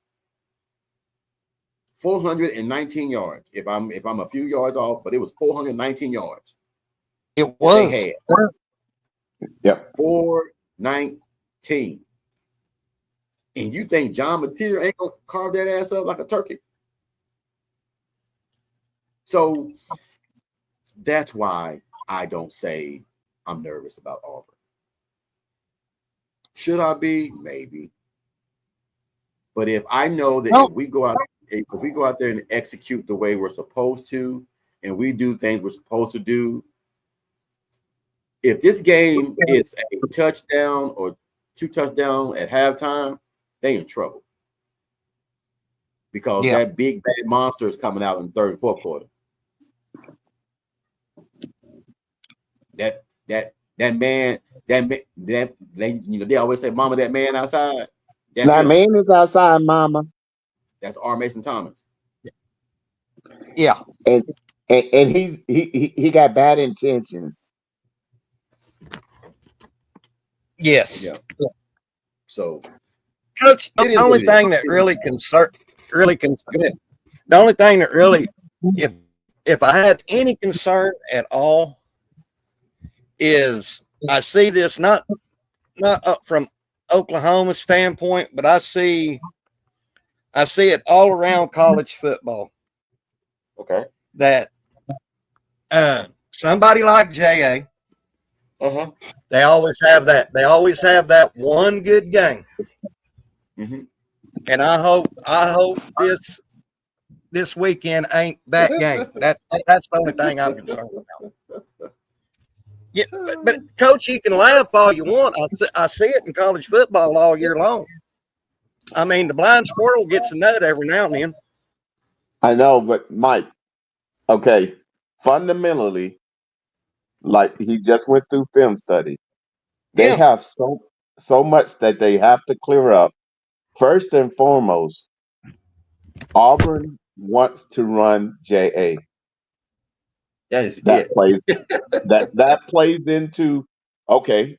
S1: 419 yards. If I'm a few yards off, but it was 419 yards.
S2: It was.
S1: They had.
S3: Yep.
S1: 419. And you think John Mateer ain't gonna carve that ass up like a turkey? So that's why I don't say I'm nervous about Auburn. Should I be? Maybe. But if I know that if we go out there and execute the way we're supposed to, and we do things we're supposed to do, if this game is a touchdown or 2 touchdowns at halftime, they in trouble. Because that big bad monster is coming out in the 3rd and 4th quarter. That man, they always say, "Mama, that man outside."
S4: That man is outside, Mama.
S1: That's R. Mason Thomas.
S2: Yeah,
S4: and he got bad intentions.
S2: Yes.
S1: Yeah. So,
S2: Coach, the only thing that really if I had any concern at all is I see this not up from Oklahoma standpoint, but I see it all around college football.
S1: Okay.
S2: That somebody like JA, they always have that one good game.
S1: Mm-hmm.
S2: And I hope this weekend ain't that game. That's the only thing I'm concerned about. Yeah, but Coach, you can laugh all you want. I see it in college football all year long. I mean, the blind squirrel gets a nut every now and then.
S3: I know, but Mike, okay, fundamentally, like he just went through film study, they have so much that they have to clear up. First and foremost, Auburn wants to run JA. That plays into okay.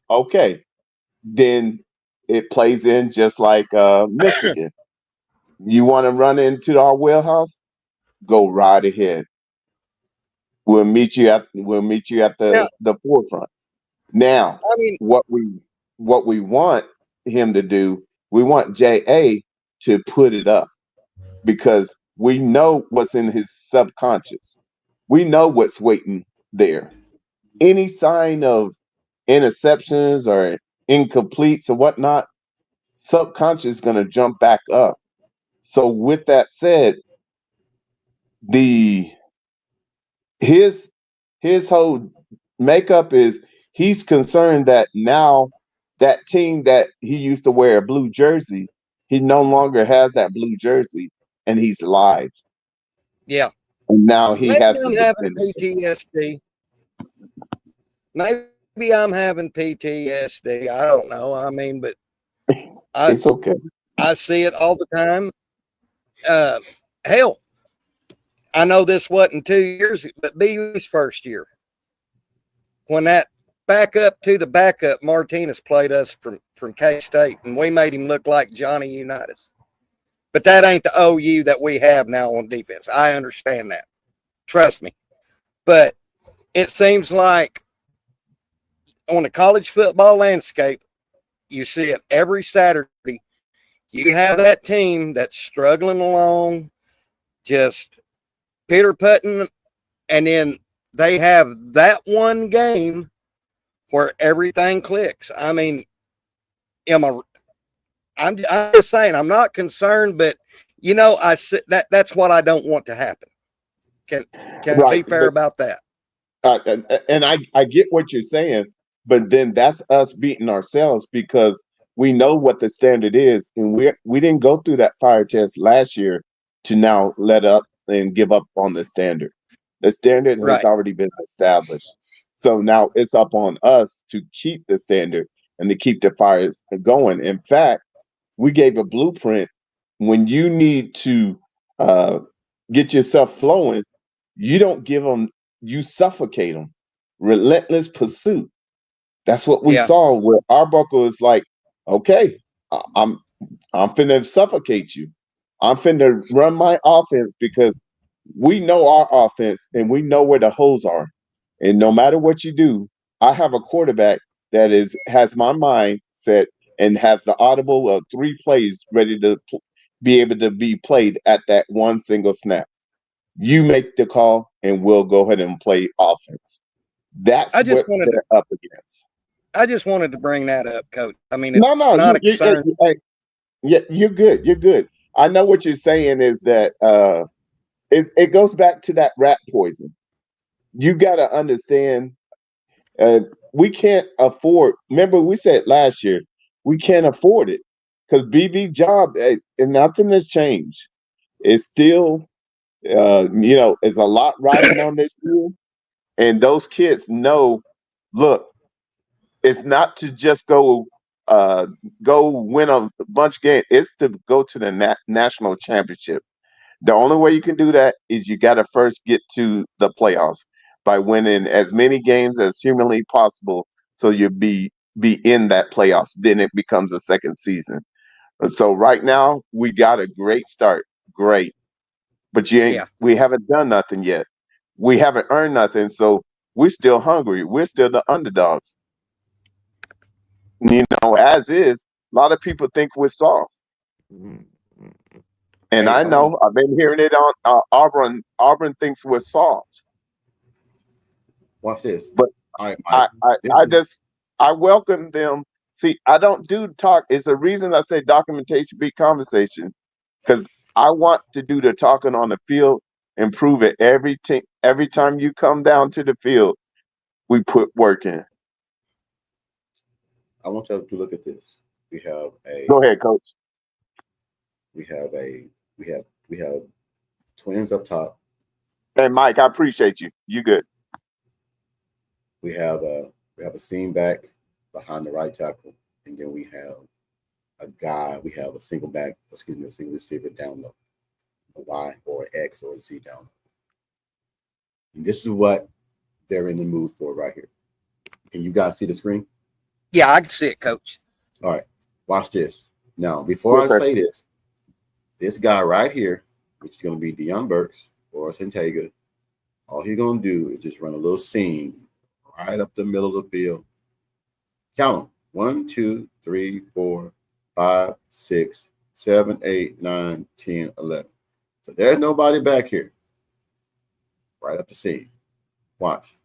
S3: Then it plays in just like Michigan. You want to run into our wheelhouse? Go right ahead. We'll meet you at the forefront. Now,
S2: I mean,
S3: what we want him to do, we want JA to put it up because we know what's in his subconscious. We know what's waiting there. Any sign of interceptions or incompletes or whatnot, subconscious going to jump back up. So with that said, the his whole makeup is he's concerned that now that team that he used to wear a blue jersey, he no longer has that blue jersey, and he's live.
S2: Yeah.
S3: And now he
S2: Maybe
S3: has to
S2: I'm having
S3: defend it.
S2: PTSD. Maybe I'm having PTSD. I don't know. I mean, but
S3: It's okay.
S2: I see it all the time. Hell, I know this wasn't 2 years, but BU's first year. When that backup to the backup, Martinez played us from K-State, and we made him look like Johnny Unitas. But that ain't the OU that we have now on defense. I understand that. Trust me. But it seems like on the college football landscape, you see it every Saturday. You have that team that's struggling along, just Peter-putting, and then they have that one game where everything clicks. I mean, I'm just saying, I'm not concerned, but that's what I don't want to happen. Can I be fair about that?
S3: And I get what you're saying, but then that's us beating ourselves because we know what the standard is, and we didn't go through that fire test last year to now let up and give up on the standard. The standard has
S2: Right.
S3: already been established, so now it's up on us to keep the standard and to keep the fires going. In fact, we gave a blueprint. When you need to get yourself flowing, you don't give them, you suffocate them. Relentless pursuit. That's what we
S2: Yeah.
S3: saw where Arbuckle is like, okay, I'm finna suffocate you. I'm finna run my offense because we know our offense and we know where the holes are. And no matter what you do, I have a quarterback that has my mind set and has the audible of 3 plays ready to be able to be played at that one single snap. You make the call, and we'll go ahead and play offense. That's
S2: I just
S3: what
S2: wanted
S3: they're up against.
S2: to bring that up, Coach. I mean,
S3: No,
S2: it's
S3: no,
S2: not a concern.
S3: you're good. You're good. I know what you're saying is that it goes back to that rat poison. You got to understand. We can't afford. Remember, we said last year we can't afford it because BB job and nothing has changed. It's still, it's a lot riding on this field, and those kids know. Look, it's not to just go win a bunch of games. It's to go to the national championship. The only way you can do that is you got to first get to the playoffs by winning as many games as humanly possible, so you be in that playoffs. Then it becomes a second season. So right now we got a great start, great, but
S2: Yeah.
S3: we haven't done nothing yet. We haven't earned nothing, so we're still hungry. We're still the underdogs. As is, a lot of people think we're soft. And
S1: Hey,
S3: I know I've been hearing it on Auburn. Auburn thinks we're soft,
S1: watch this.
S3: but
S1: All right, Mike.
S3: I welcome them. See, I don't do talk. It's a reason I say documentation be conversation, because I want to do the talking on the field and prove it every time you come down to the field. We put work in.
S1: I want you to look at this. We have a
S3: Go ahead, coach.
S1: we have a we have twins up top.
S3: Hey, Mike, I appreciate you. You good?
S1: We have a seam back behind the right tackle, and then we have a guy. We have a single receiver down low, a Y or an X or a Z down low. And this is what they're in the mood for right here. Can you guys see the screen?
S2: Yeah, I can see it, Coach.
S1: All right, watch this. Now, before
S3: Yes,
S1: I
S3: sir.
S1: say this guy right here, which is going to be Deion Burks or Santega, all he's going to do is just run a little seam right up the middle of the field. Count them. 1, 2, 3, 4, 5, 6, 7, 8, 9, 10, 11. So there's nobody back here. Right up the seam. Watch.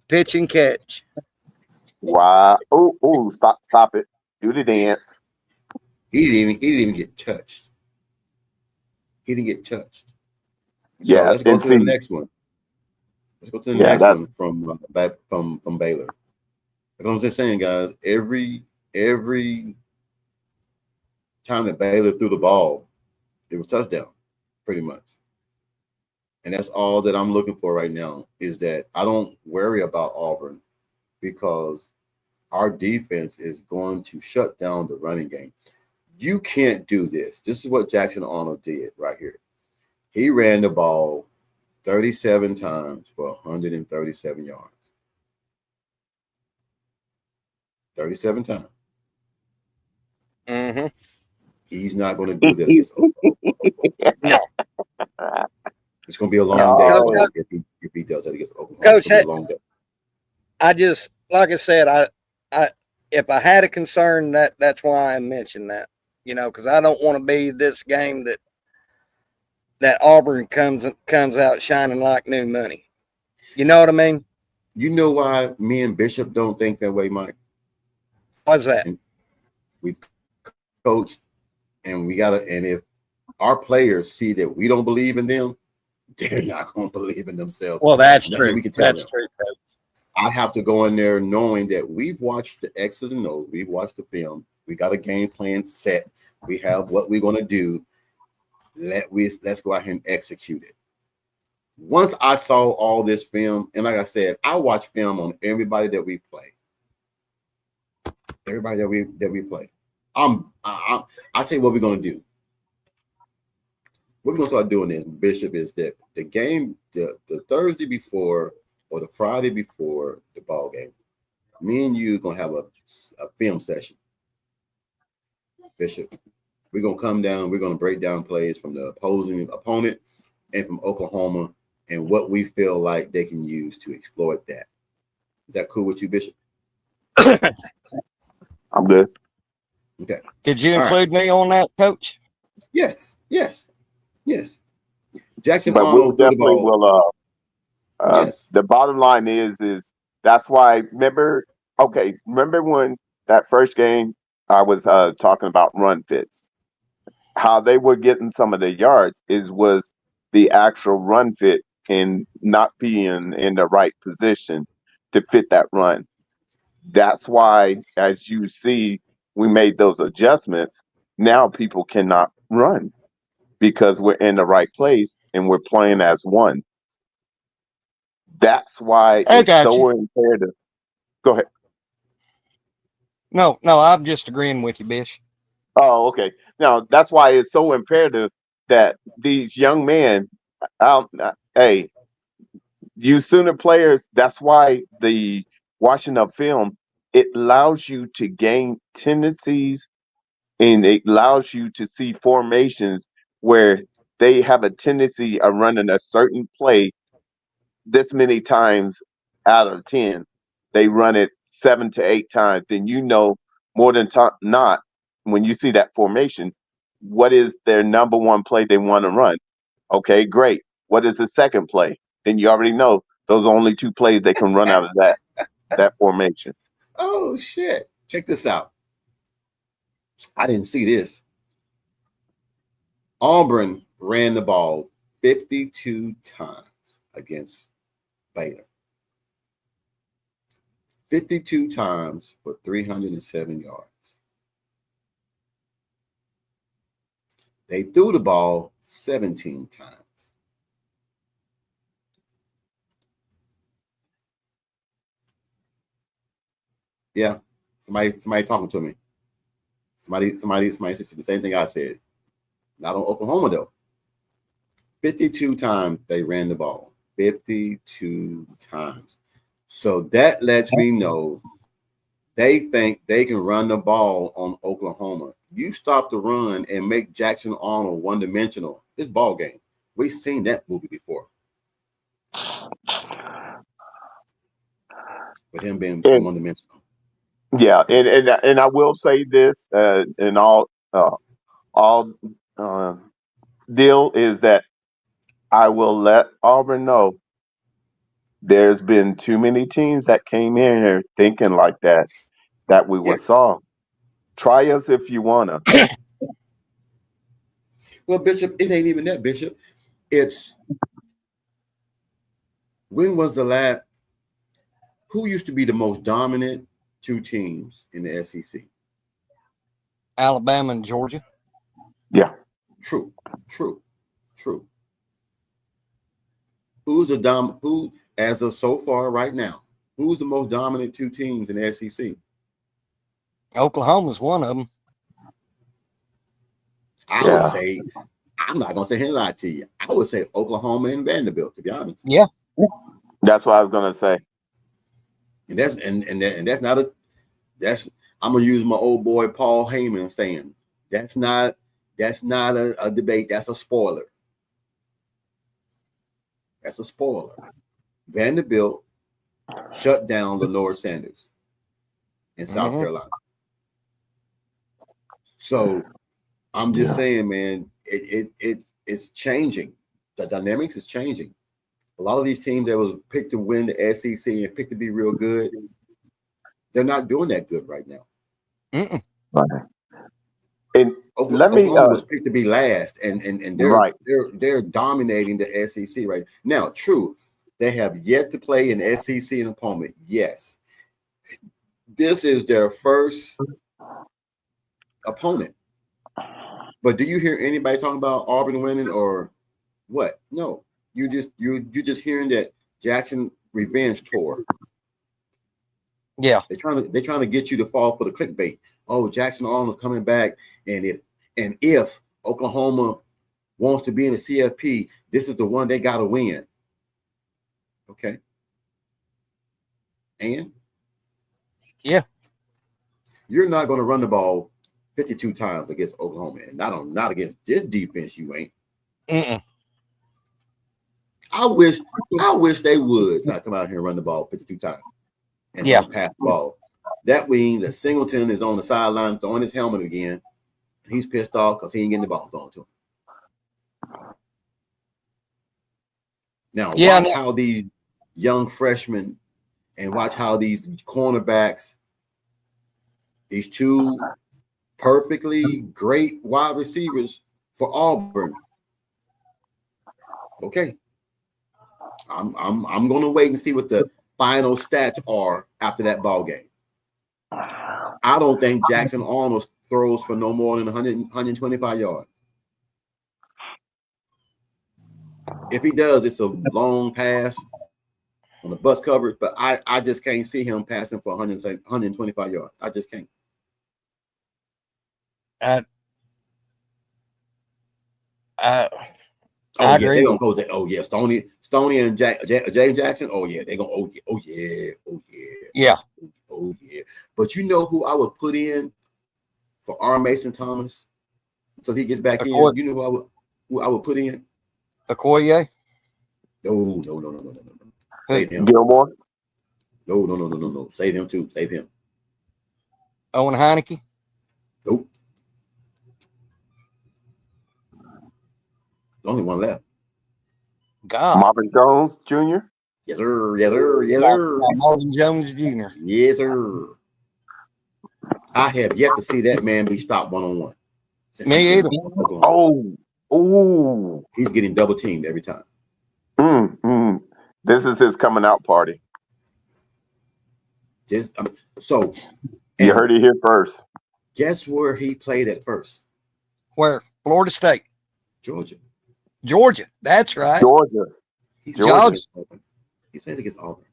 S2: pitch and catch.
S3: Wow. Oh, stop it. Do the dance.
S1: He didn't even get touched. He didn't get touched. So
S3: Yeah,
S1: let's go
S3: and
S1: to the
S3: see,
S1: next one. Let's go to the
S3: yeah,
S1: next
S3: that's
S1: one from back from Baylor. That's what I'm just saying, guys. Every time that Baylor threw the ball, it was touchdown, pretty much. And that's all that I'm looking for right now is that I don't worry about Auburn because our defense is going to shut down the running game. You can't do this. This is what Jackson Arnold did right here. He ran the ball 37 times for 137 yards. 37 times.
S2: Mm-hmm.
S1: He's not going to do that against Oklahoma.
S2: No.
S1: It's going to be a long day
S3: Oh.
S1: for him if he does that against Oklahoma.
S2: Coach,
S1: It's going to be a long day.
S2: I just, like I said, I if I had a concern, that's why I mentioned that, because I don't want to be this game that Auburn comes out shining like new money. You know what I mean?
S1: You know why me and Bishop don't think that way, Mike?
S2: What's that?
S1: We've coached, and if our players see that we don't believe in them, they're not going to believe in themselves.
S2: Well, that's
S1: Nothing
S2: true.
S1: we can tell
S2: That's
S1: them.
S2: true. Coach.
S1: I have to go in there knowing that we've watched the X's and O's, we've watched the film, we got a game plan set, we have what we're going to do. Let's go out here and execute it. Once I saw all this film, and like I said, I watch film on everybody that we play. Everybody that we play. I'll tell you what we're going to do. What we're going to start doing is, Bishop, is that the game, the Thursday before or the Friday before the ball game, me and you are going to have a film session. Bishop, we're going to come down, we're going to break down plays from the opposing opponent and from Oklahoma and what we feel like they can use to exploit that. Is that cool with you, Bishop?
S3: I'm good.
S1: Okay.
S2: Could you
S1: All
S2: include me on that, Coach?
S1: Yes. Jackson
S3: But we
S1: Arnold threw the
S3: definitely
S1: ball.
S3: will.
S1: Yes.
S3: The bottom line is that's why. Remember when that first game I was talking about run fits, how they were getting some of the yards was the actual run fit and not being in the right position to fit that run. That's why, as you see, we made those adjustments. Now people cannot run because we're in the right place and we're playing as one. That's why
S2: I
S3: it's
S2: got
S3: so
S2: you.
S3: imperative. Go ahead.
S2: No, I'm just agreeing with you, Bish.
S3: Oh, okay. Now that's why it's so imperative that these young men, hey, you Sooner players. That's why the watching of film, it allows you to gain tendencies and it allows you to see formations where they have a tendency of running a certain play this many times out of 10. They run it 7 to 8 times. Then more than not, when you see that formation, what is their number one play they want to run? Okay, great. What is the second play? Then you already know those are only 2 plays they can run out of that formation.
S1: Oh, shit. Check this out. I didn't see this. Auburn ran the ball 52 times against Baylor. 52 times for 307 yards. They threw the ball 17 times. Yeah, somebody talking to me. Somebody said the same thing I said. Not on Oklahoma though. 52 times they ran the ball. 52 times. So that lets me know they think they can run the ball on Oklahoma. You stop the run and make Jackson Arnold one-dimensional. It's ball game. We've seen that movie before. With him being one-dimensional.
S3: Yeah, and I will say this, and all deal is that I will let Auburn know there's been too many teams that came in here thinking like that we were
S1: Yes.
S3: soft. Try us if you wanna.
S1: Well, Bishop, it ain't even that, Bishop. It's when was the last? Who used to be the most dominant two teams in the SEC?
S2: Alabama and Georgia.
S3: Yeah.
S1: True. Who's who as of so far right now? Who's the most dominant two teams in the SEC?
S2: Oklahoma's one of them.
S1: I would say, I'm not gonna say a lie to you. I would say Oklahoma and Vanderbilt, to be honest.
S2: Yeah.
S3: That's what I was gonna say.
S1: And that's not a I'm gonna use my old boy Paul Heyman saying that's not a debate, that's a spoiler. That's a spoiler. Vanderbilt shut down Lenore Sanders in South Carolina. So I'm just saying, man, it's changing. The dynamics is changing. A lot of these teams that was picked to win the SEC and picked to be real good, they're not doing that good right now.
S3: Right. And
S1: Oklahoma was picked to be last, and they're
S3: right.
S1: they're dominating the SEC right now. True, they have yet to play an SEC opponent. Yes, this is their first opponent. But do you hear anybody talking about Auburn winning or what? No, you're just hearing that Jackson revenge tour.
S2: Yeah,
S1: they're trying to get you to fall for the clickbait. Oh, Jackson Arnold's coming back, and if Oklahoma wants to be in the CFP, this is the one they got to win. Okay, and
S2: yeah,
S1: you're not going to run the ball 52 times against Oklahoma, and not against this defense. You ain't. I wish they would not come out here and run the ball 52 times and pass the ball. That means that Singleton is on the sideline throwing his helmet again. And he's pissed off because he ain't getting the ball thrown to him. Now, watch how these young freshmen and watch how these cornerbacks, these two perfectly great wide receivers for Auburn. Okay. I'm going to wait and see what the final stats are after that ball game. I don't think Jackson Arnold throws for no more than 125 yards. If he does, it's a long pass on the bus coverage, but I just can't see him passing for 125 yards. I just can't.
S2: I
S1: Oh,
S2: agree.
S1: They're gonna go there. Oh yeah, Stoney and James Jackson. Oh yeah, they're gonna. Oh yeah. But you know who I would put in for R. Mason Thomas until he gets back in? You know who I would put in?
S2: Okoye?
S1: No. Save him.
S3: Gilmore?
S1: No. Save him too. Save him.
S2: Owen Heineke?
S1: Nope. The only one left.
S2: God.
S3: Marvin Jones Jr.?
S1: Yes, sir.
S2: Marvin Jones Jr.
S1: Yes, sir. I have yet to see that man be stopped one-on-one.
S2: Me either.
S3: Oh.
S1: He's getting double teamed every time.
S3: This is his coming out party.
S1: You
S3: heard it here first.
S1: Guess where he played at first?
S2: Where? Florida State.
S1: Georgia.
S2: That's right.
S3: Georgia.
S1: He played against Auburn.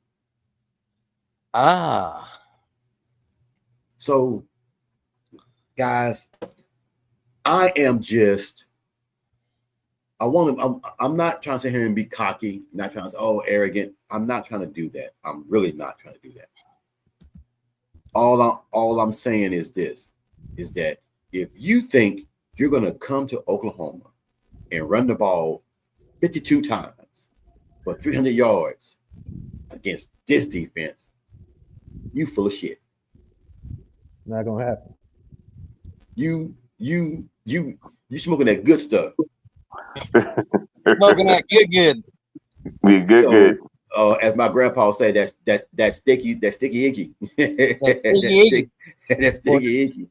S1: So, guys, I'm not trying to sit here and be cocky, not trying to say, arrogant. I'm not trying to do that. I'm really not trying to do that. All I'm saying is this, is that if you think you're going to come to Oklahoma and run the ball 52 times for 300 yards against this defense, you full of shit.
S5: Not gonna happen.
S1: You smoking that good stuff.
S2: Smoking that good.
S3: Good.
S1: As my grandpa would say, that sticky icky.
S2: That's sticky.
S1: That sticky icky.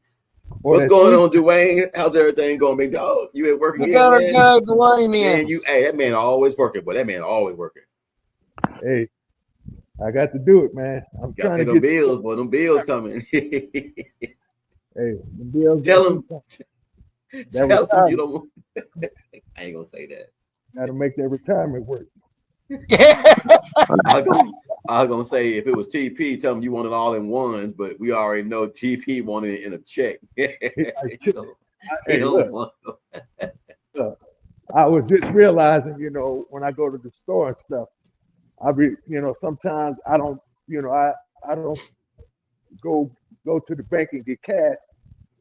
S5: Or
S1: What's
S5: that
S1: going
S5: sweet-
S1: on, Dwayne? How's everything going, big dog? You at work
S2: You
S1: again,
S2: gotta
S1: man?
S2: go, Dwayne.
S1: Man,
S2: In.
S1: hey, that man always working, but that man always working.
S5: Hey, I got to do it, man. I'm
S1: Got to
S5: trying
S1: pay
S5: to
S1: them
S5: get
S1: bills, boy. Them bills coming.
S5: Hey, the bills.
S1: Tell him.
S5: That
S1: Tell him
S5: retirement.
S1: you don't. I ain't gonna say that.
S5: Got to make that retirement work.
S1: I was gonna say if it was TP, tell him you want it all in ones, but we already know TP wanted it in a check. He don't
S5: Hey, look,
S1: want-
S5: I was just realizing, when I go to the store and stuff, sometimes I don't, I don't go to the bank and get cash.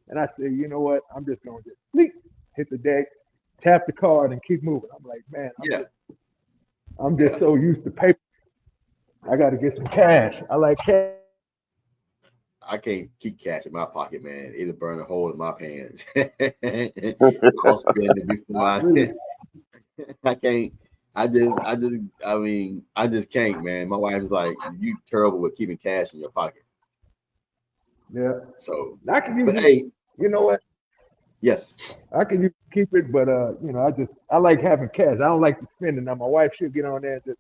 S5: And I say, you know what? I'm just gonna just hit the deck, tap the card, and keep moving. I'm like, man, I'm just so used to paper. I got to get some cash. I like cash.
S1: I can't keep cash in my pocket, man. It'll burn a hole in my pants. I'll spend it before I can't. I just can't, man. My wife's like, you terrible with keeping cash in your pocket.
S5: Yeah.
S1: So,
S5: I can use
S1: but
S5: it.
S1: hey,
S5: You know what?
S1: yes,
S5: I can keep it, but I like having cash. I don't like to spend it. Now my wife should get on there and just,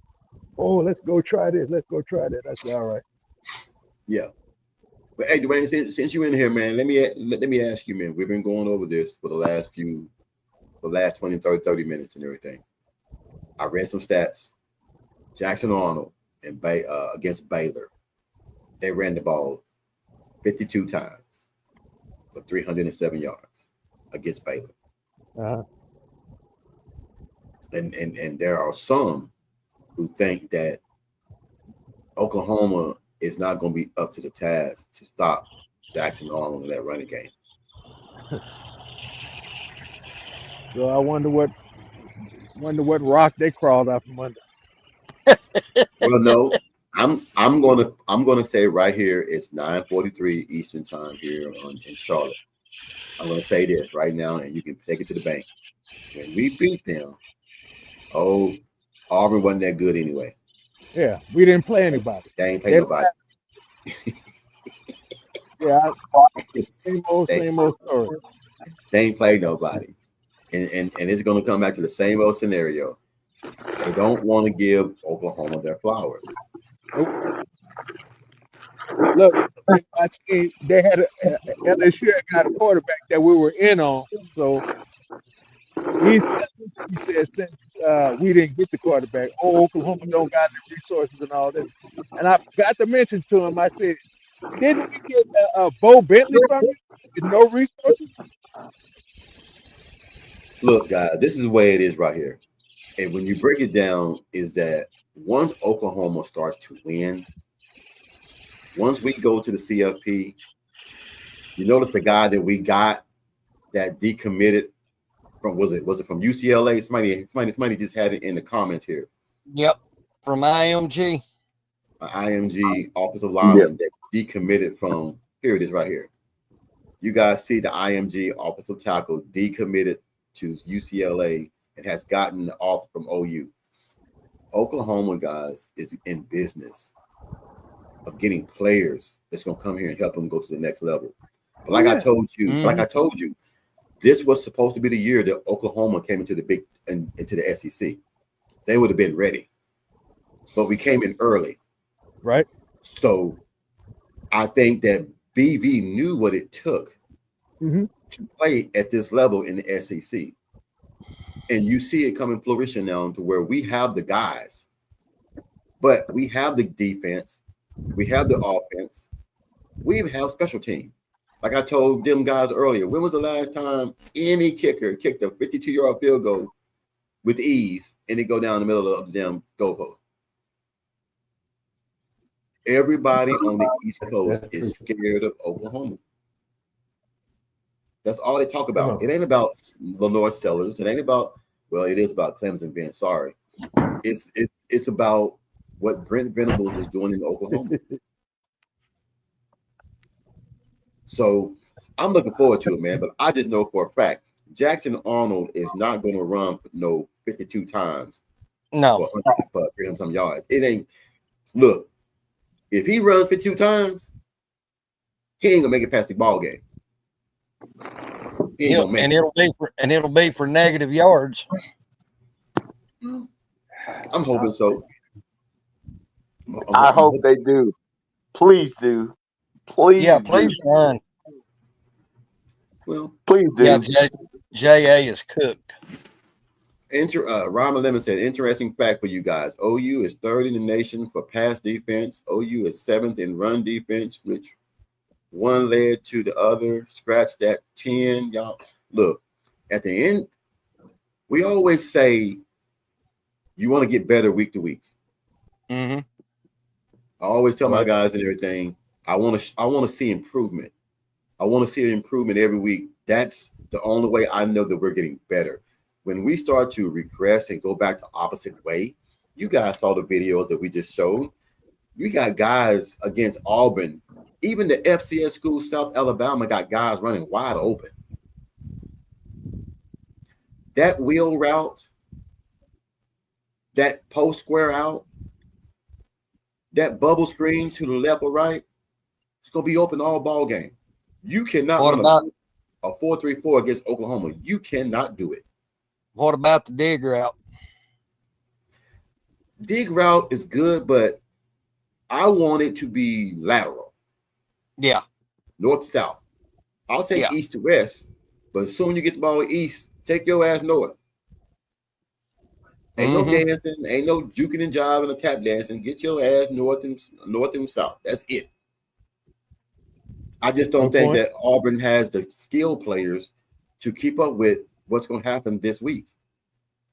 S5: oh, let's go try this. Let's go try that. I say, all right.
S1: yeah. But hey, Dwayne, since you're in here, man, let me ask you, man. We've been going over this for the last 20, 30 minutes and everything. I read some stats. Jackson Arnold and against Baylor, they ran the ball 52 times for 307 yards against Baylor.
S5: Uh-huh.
S1: And there are some who think that Oklahoma is not going to be up to the task to stop Jackson Arnold in that running game.
S5: So I wonder what rock they crawled out from under.
S1: Well, no, I'm gonna say right here it's 9:43 Eastern time here in Charlotte. I'm gonna say this right now, and you can take it to the bank. When we beat them, Auburn wasn't that good anyway.
S5: Yeah, we didn't play anybody.
S1: They ain't play nobody.
S5: Yeah, same old story.
S1: They ain't played nobody. And it's gonna come back to the same old scenario. They don't want to give Oklahoma their flowers.
S5: Look, I see they had LSU got a quarterback that we were in on. So he said since we didn't get the quarterback, Oklahoma don't got the resources and all this. And I forgot to mention to him, I said, didn't we get Bo Bentley from you with no resources?
S1: Look, guys, this is the way it is right here. And when you break it down, is that once Oklahoma starts to win, once we go to the CFP, you notice the guy that we got that decommitted from was it from UCLA? Somebody just had it in the comments here.
S2: Yep, from IMG.
S1: An IMG offensive lineman that decommitted from. Here it is right here. You guys see the IMG offensive tackle decommitted to UCLA and has gotten off from OU. Oklahoma, guys, is in business of getting players that's going to come here and help them go to the next level. But like I told you, this was supposed to be the year that Oklahoma came into the SEC. They would have been ready, but we came in early,
S5: right?
S1: So I think that BV knew what it took to play at this level in the SEC. And you see it coming flourishing now to where we have the guys, but we have the defense, we have the offense, we even have special teams. Like I told them guys earlier, when was the last time any kicker kicked a 52-yard field goal with ease and it go down the middle of the damn goalpost? Everybody on the East Coast is scared of Oklahoma. That's all they talk about. It ain't about Lenore Sellers. It ain't about, well, it is about Clemson being sorry. It's about what Brent Venables is doing in Oklahoma. So I'm looking forward to it, man. But I just know for a fact, Jackson Arnold is not going to run no 52 times
S2: No.
S1: for 300 some yards. It ain't. Look, if he runs 52 times, he ain't gonna make it past the ball game. He ain't gonna make
S2: And it'll be for negative yards.
S1: I'm hoping so.
S3: I hope they do. Please do. Please.
S2: Yeah,
S3: do.
S2: please run.
S1: Well,
S3: Please do.
S2: Yeah, JA is cooked.
S1: Rama Lemon said, interesting fact for you guys. OU is third in the nation for pass defense. OU is seventh in run defense, which one led to the other. Scratch that 10. Y'all, look, at the end, we always say you want to get better week to week.
S2: Mm-hmm.
S1: I always tell my guys and everything, I want to see improvement. I want to see an improvement every week. That's the only way I know that we're getting better. When we start to regress and go back the opposite way, you guys saw the videos that we just showed. You got guys against Auburn. Even the FCS school, South Alabama, got guys running wide open. That wheel route, that post square out, that bubble screen to the left or right, it's going to be open all ball game. You cannot run a 4-3-4 against Oklahoma. You cannot do it.
S2: What about the dig route?
S1: Dig route is good, but I want it to be lateral.
S2: Yeah.
S1: North to south. I'll take east to west, but as soon as you get the ball east, take your ass north. Ain't no dancing, ain't no juking and jiving and tap dancing. Get your ass north and south. That's it. I just don't think that Auburn has the skill players to keep up with what's going to happen this week.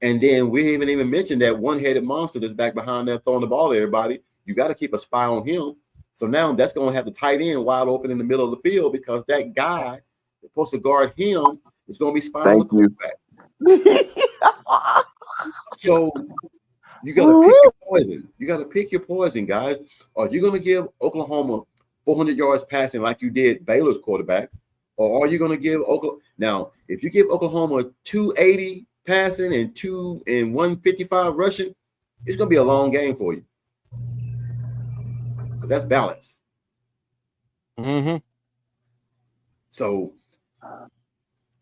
S1: And then we haven't even mentioned that one-headed monster that's back behind there throwing the ball to everybody. You got to keep a spy on him. So now that's going to have the tight end wide open in the middle of the field because that guy that's supposed to guard him is going to be spying on the quarterback. So you got to pick your poison. You got to pick your poison, guys. Are you going to give Oklahoma 400 yards passing like you did Baylor's quarterback? Or are you going to give Oklahoma? Now, if you give Oklahoma 280 passing and 155 rushing, it's going to be a long game for you. But that's balance.
S2: Mm-hmm.
S1: So,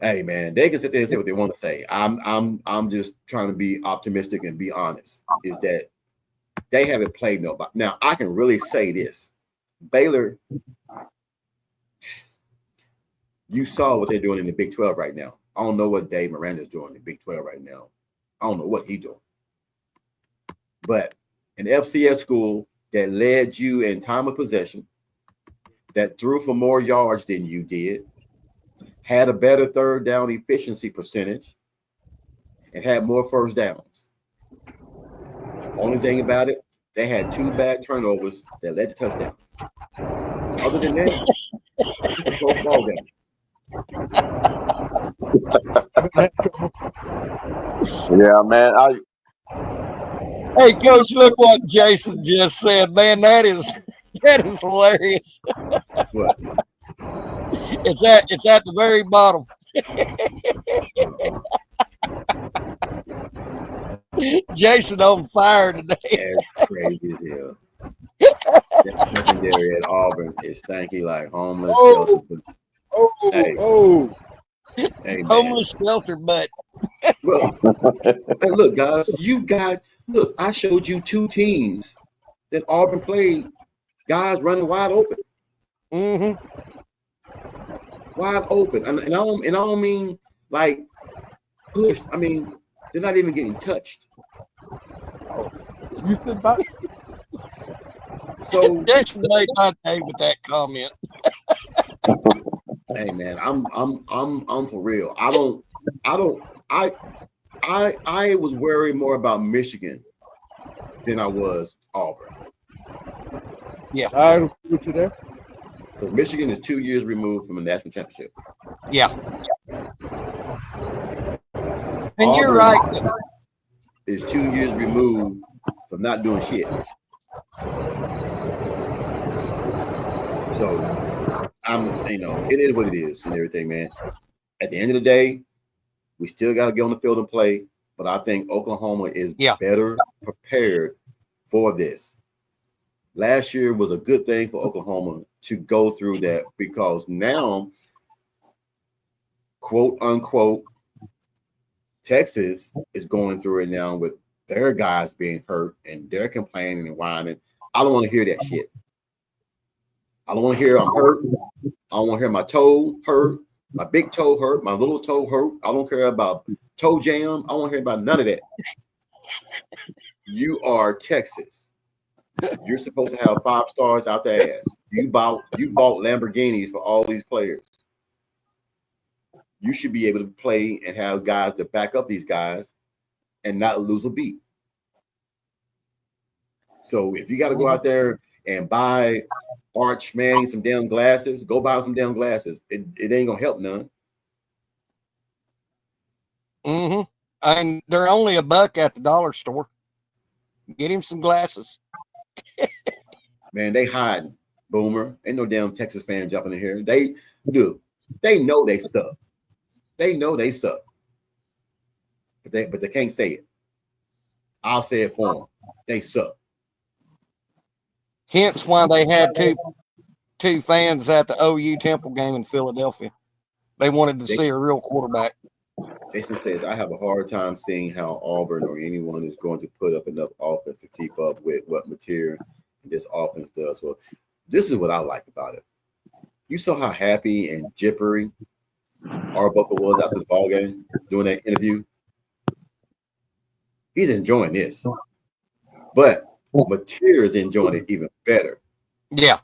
S1: hey, man, they can sit there and say what they want to say. I'm just trying to be optimistic and be honest. Is that they haven't played nobody. Now, I can really say this: Baylor. You saw what they're doing in the Big 12 right now. I don't know what Dave Miranda's doing in the Big 12 right now. I don't know what he's doing. But an FCS school that led you in time of possession, that threw for more yards than you did, had a better third down efficiency percentage, and had more first downs. Only thing about it, they had 2 bad turnovers that led to touchdowns. Other than that, it's a close ball game.
S3: Yeah, man.
S2: Hey, Coach, look what Jason just said. Man, that is hilarious.
S1: What?
S2: It's at the very bottom. Jason on fire today.
S1: That's crazy as hell. That secondary at Auburn is stanky like homeless shelter. Hey, man.
S2: Homeless shelter butt.
S1: Well, hey, look, guys, look, I showed you 2 teams that Auburn played, guys running wide open.
S2: Mm-hmm.
S1: Wide open. And I don't mean like pushed. I mean, they're not even getting touched.
S5: You said about
S1: So
S2: Jason made my day with that comment.
S1: hey man, I'm for real. I was worried more about Michigan than I was Auburn.
S5: I agree with you there.
S1: Because Michigan is 2 years removed from a national championship.
S2: Yeah. And you're right.
S1: Is 2 years removed from not doing shit. So it is what it is and everything, man. At the end of the day, we still got to get on the field and play. but I think Oklahoma is
S2: Yeah.
S1: better prepared for this. Last year was a good thing for Oklahoma to go through that because now, quote unquote, Texas is going through it now with their guys being hurt and they're complaining and whining. I don't want to hear that shit. I don't want to hear I'm hurt. I don't want to hear my toe hurt, my big toe hurt, my little toe hurt. I don't care about toe jam. I don't want to hear about none of that. You are Texas. You're supposed to have 5 stars out the ass. You bought Lamborghinis for all these players. You should be able to play and have guys to back up these guys and not lose a beat. So if you got to go out there and buy Arch Manning some damn glasses, go buy some damn glasses. It ain't gonna help none.
S2: Mm-hmm. And they're only $1 at the dollar store. Get him some glasses.
S1: Man, they hiding. Boomer. Ain't no damn Texas fan jumping in here. They do. They know they suck. They know they suck. But they can't say it. I'll say it for them. They suck.
S2: Hence why they had two fans at the OU Temple game in Philadelphia. They wanted to see a real quarterback.
S1: Jason says, I have a hard time seeing how Auburn or anyone is going to put up enough offense to keep up with what material this offense does. Well, this is what I like about it. You saw how happy and jippery Arbuckle was after the ball game doing that interview. He's enjoying this. But Material is enjoying it even better.
S2: Yeah.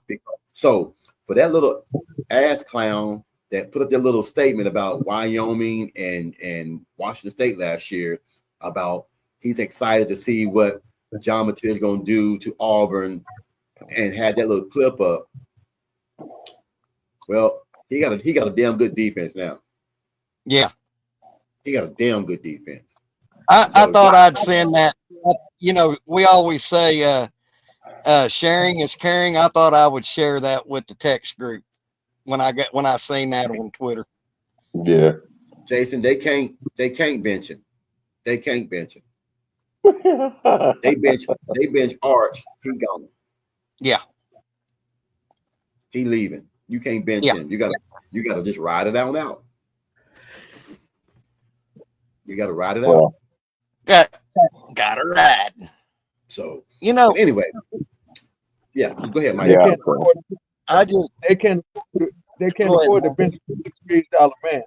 S1: So for that little ass clown that put up their little statement about Wyoming and Washington State last year about he's excited to see what John Material is going to do to Auburn and had that little clip up. Well, he got a damn good defense now.
S2: Yeah.
S1: He got a damn good defense.
S2: I thought I'd send that. You know, we always say sharing is caring. I thought I would share that with the text group when I seen that on Twitter.
S3: Yeah.
S1: Jason, they can't bench him. They can't bench him. They bench Arch. He gone.
S2: Yeah.
S1: He leaving. You can't bench him. You gotta just ride it out. You gotta ride it out.
S2: Got to ride.
S1: So
S2: you know.
S1: Anyway, yeah. Go ahead, Mike.
S3: Yeah.
S5: They can't afford to bench a $6 million man.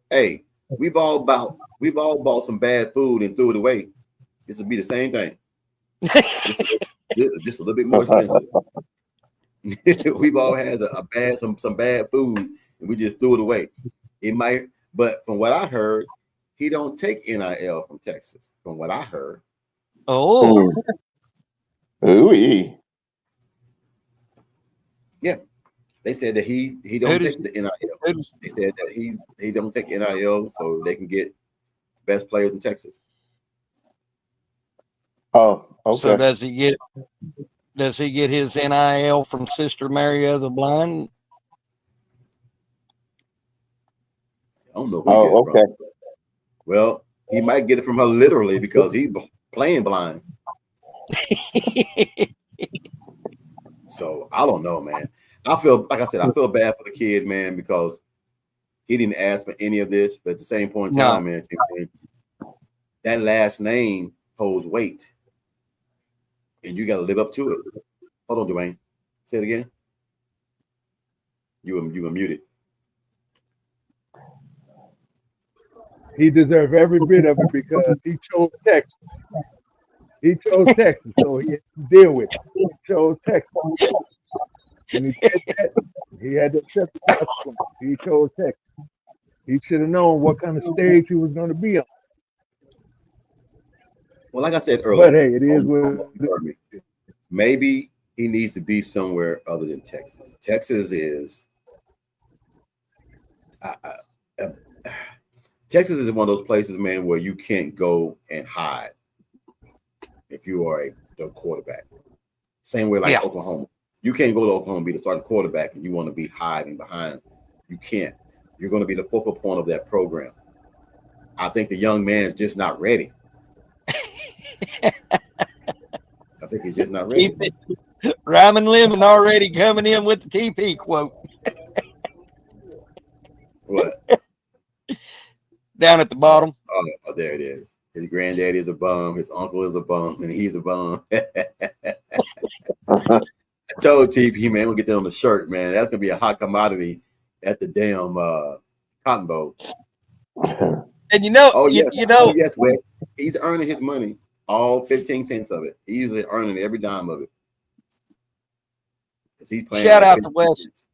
S1: Hey, we've all bought some bad food and threw it away. This would be the same thing. just a little bit more expensive. We've all had some bad food and we just threw it away. It might, but from what I heard, he don't take NIL from Texas. From what I heard.
S2: Oh.
S3: Ooh.
S1: Yeah. They said that he don't take the NIL. They said that he don't take NIL so they can get best players in Texas.
S3: Oh, okay.
S2: So does he get his NIL from Sister Mary of the Blind?
S1: I don't know.
S3: Okay.
S1: Well, he might get it from her literally because he's playing blind. So I don't know, man. I feel bad for the kid, man, because he didn't ask for any of this. But at the same point in time, man, that last name holds weight, and you got to live up to it. Hold on, Dwayne. Say it again. You were muted.
S5: He deserves every bit of it because he chose Texas. He chose Texas, so he had to deal with it. He chose Texas. And he did that. He had to accept the consequences. He chose Texas. He should have known what kind of stage he was going to be on.
S1: Well, like I said earlier,
S5: but hey, it is what
S1: maybe he needs to be somewhere other than Texas. Texas is Texas is one of those places, man, where you can't go and hide if you are the quarterback. Same way like Oklahoma. You can't go to Oklahoma and be the starting quarterback and you want to be hiding behind. You can't. You're going to be the focal point of that program. I think the young man is just not ready. I think he's just not ready.
S2: Keep it. Ryman Lemon already coming in with the TP quote
S1: What?
S2: down at the bottom.
S1: Oh, there it is. His granddaddy is a bum. His uncle is a bum, and he's a bum. I told TP, man, we'll get that on the shirt, man. That's gonna be a hot commodity at the damn Cotton Bowl.
S2: And you know,
S1: Oh yes,
S2: you know,
S1: oh yes, Wes. He's earning his money, all 15 cents of it. He's usually earning every dime of it. He's playing.
S2: Shout
S1: like
S2: out to
S1: 50
S2: Wes.
S1: cents.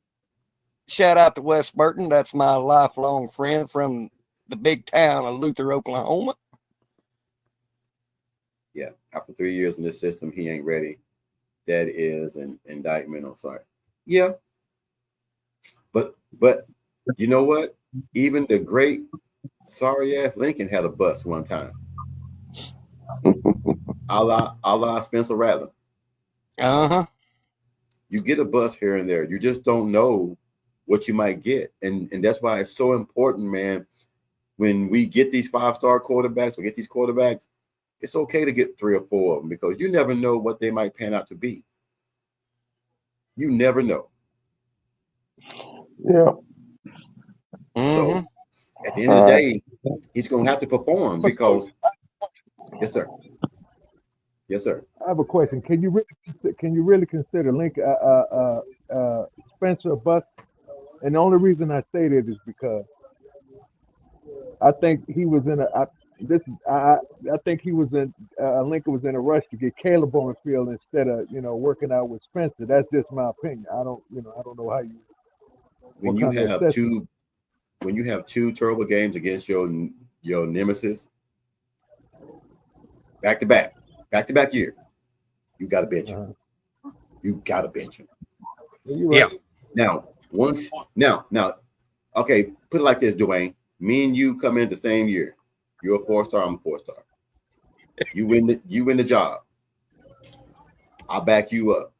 S2: Shout out to Wes Burton. That's my lifelong friend from the big town of Luther, Oklahoma.
S1: Yeah, after 3 years in this system, he ain't ready. That is an indictment. I'm sorry. Yeah, but you know what? Even the great sorry ass Lincoln had a bust one time. a la Spencer Rattler.
S2: Uh-huh.
S1: You get a bust here and there. You just don't know what you might get. And that's why it's so important, man. When we get these 5-star quarterbacks or get these quarterbacks, it's okay to get 3 or 4 of them because you never know what they might pan out to be. You never know.
S3: Yeah.
S2: Mhm.
S1: So at the end of the day, he's going to have to perform because, yes, sir. Yes, sir.
S5: I have a question. Can you really consider Spencer a bust? And the only reason I say that is because I think he was in I think he was in Lincoln was in a rush to get Caleb on the field instead of working out with Spencer. That's just my opinion. I don't know how you.
S1: When you have two terrible games against your nemesis, back to back year, you got to bench him. You got to bench him.
S5: Right.
S2: Yeah.
S1: Now, okay, put it like this, Dwayne. Me and you come in the same year. You're a 4-star, I'm a 4-star. You win the job. I'll back you up.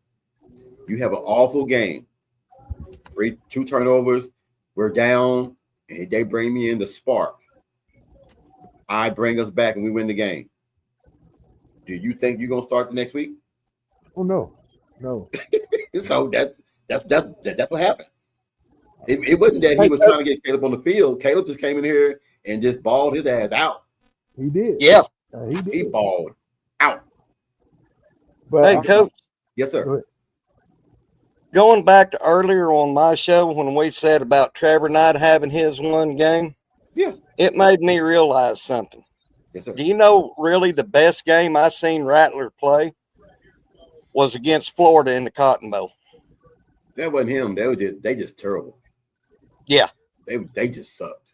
S1: You have an awful game. 2 turnovers. We're down, and they bring me in the spark. I bring us back, and we win the game. Do you think you're gonna start the next week?
S5: Oh no.
S1: So that's what happened. It wasn't that he was trying to get Caleb on the field. Caleb just came in here and just balled his ass out.
S5: He did.
S2: Yeah.
S5: He did.
S1: He balled out.
S5: But
S2: Hey, Coach,
S1: Yes,
S5: go
S1: sir.
S5: ahead.
S2: going back to earlier on my show when we said about Trevor not having his one game,
S1: Yeah.
S2: it made me realize something.
S1: Yes, sir.
S2: Do you know really the best game I seen Rattler play was against Florida in the Cotton Bowl?
S1: That wasn't him. They just terrible.
S2: Yeah.
S1: They just sucked.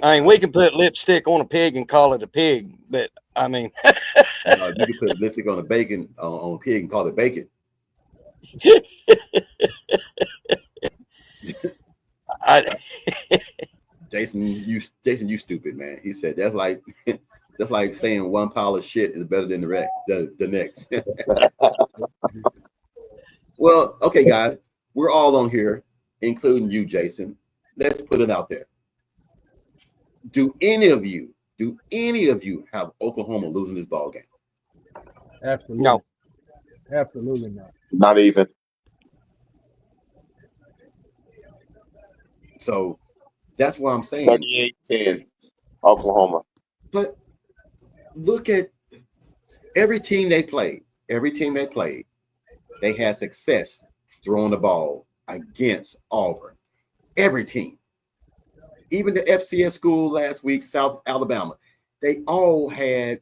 S2: I mean, we can put lipstick on a pig and call it a pig, but I mean,
S1: You can put lipstick on a bacon on a pig and call it bacon. Jason, you stupid, man. He said that's like saying one pile of shit is better than the next. Well, okay, guys, we're all on here, including you, Jason. Let's put it out there. Do any of you have Oklahoma losing this ball game?
S5: Absolutely.
S2: No.
S5: Absolutely not.
S3: Not even.
S1: So that's what I'm saying.
S3: 38-10, Oklahoma.
S1: But look at every team they played. They had success throwing the ball against Auburn. Every team. Even the FCS school last week, South Alabama, they all had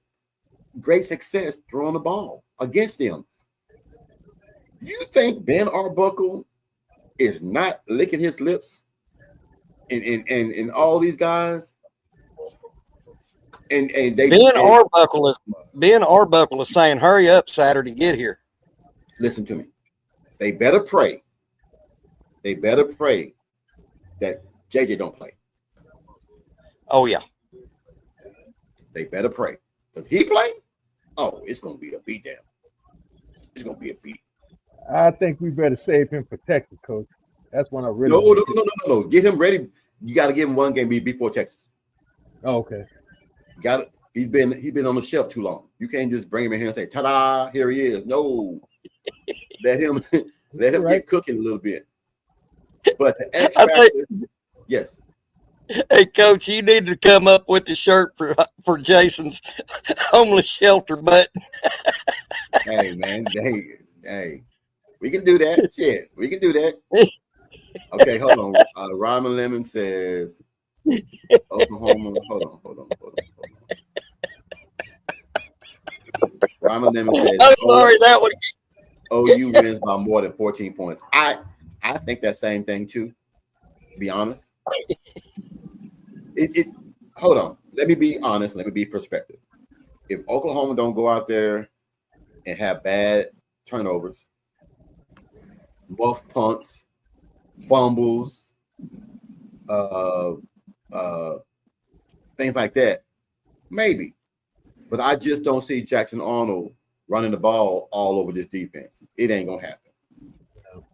S1: great success throwing the ball against them. You think Ben Arbuckle is not licking his lips and all these guys? And they
S2: Ben Arbuckle is saying, "Hurry up, Saturday, get here."
S1: Listen to me. They better pray. That JJ don't play.
S2: Oh yeah.
S1: They better pray. Does he play? Oh, it's gonna be a beatdown. It's gonna be a beat.
S5: I think we better save him for Texas, Coach. That's when I really
S1: No. Get him ready. You got to give him one game before Texas.
S5: Oh, okay.
S1: Got it. He's been on the shelf too long. You can't just bring him in here and say, "Ta-da! Here he is." No, let him
S5: Right.
S1: get cooking a little bit. But the X
S6: I think,
S1: factor, yes.
S6: hey, Coach, you need to come up with the shirt for Jason's homeless shelter button.
S1: Hey man, hey, we can do that. Shit, we can do that. Okay, hold on. Ryman Lemon says Oklahoma. Hold on. Ryman Lemon says,
S6: I'm sorry, that one.
S1: OU wins by more than 14 points. I think that same thing too. To be honest, hold on. Let me be honest. Let me be perspective. If Oklahoma don't go out there and have bad turnovers, muff punts, fumbles, things like that, maybe. But I just don't see Jackson Arnold running the ball all over this defense. It ain't gonna happen.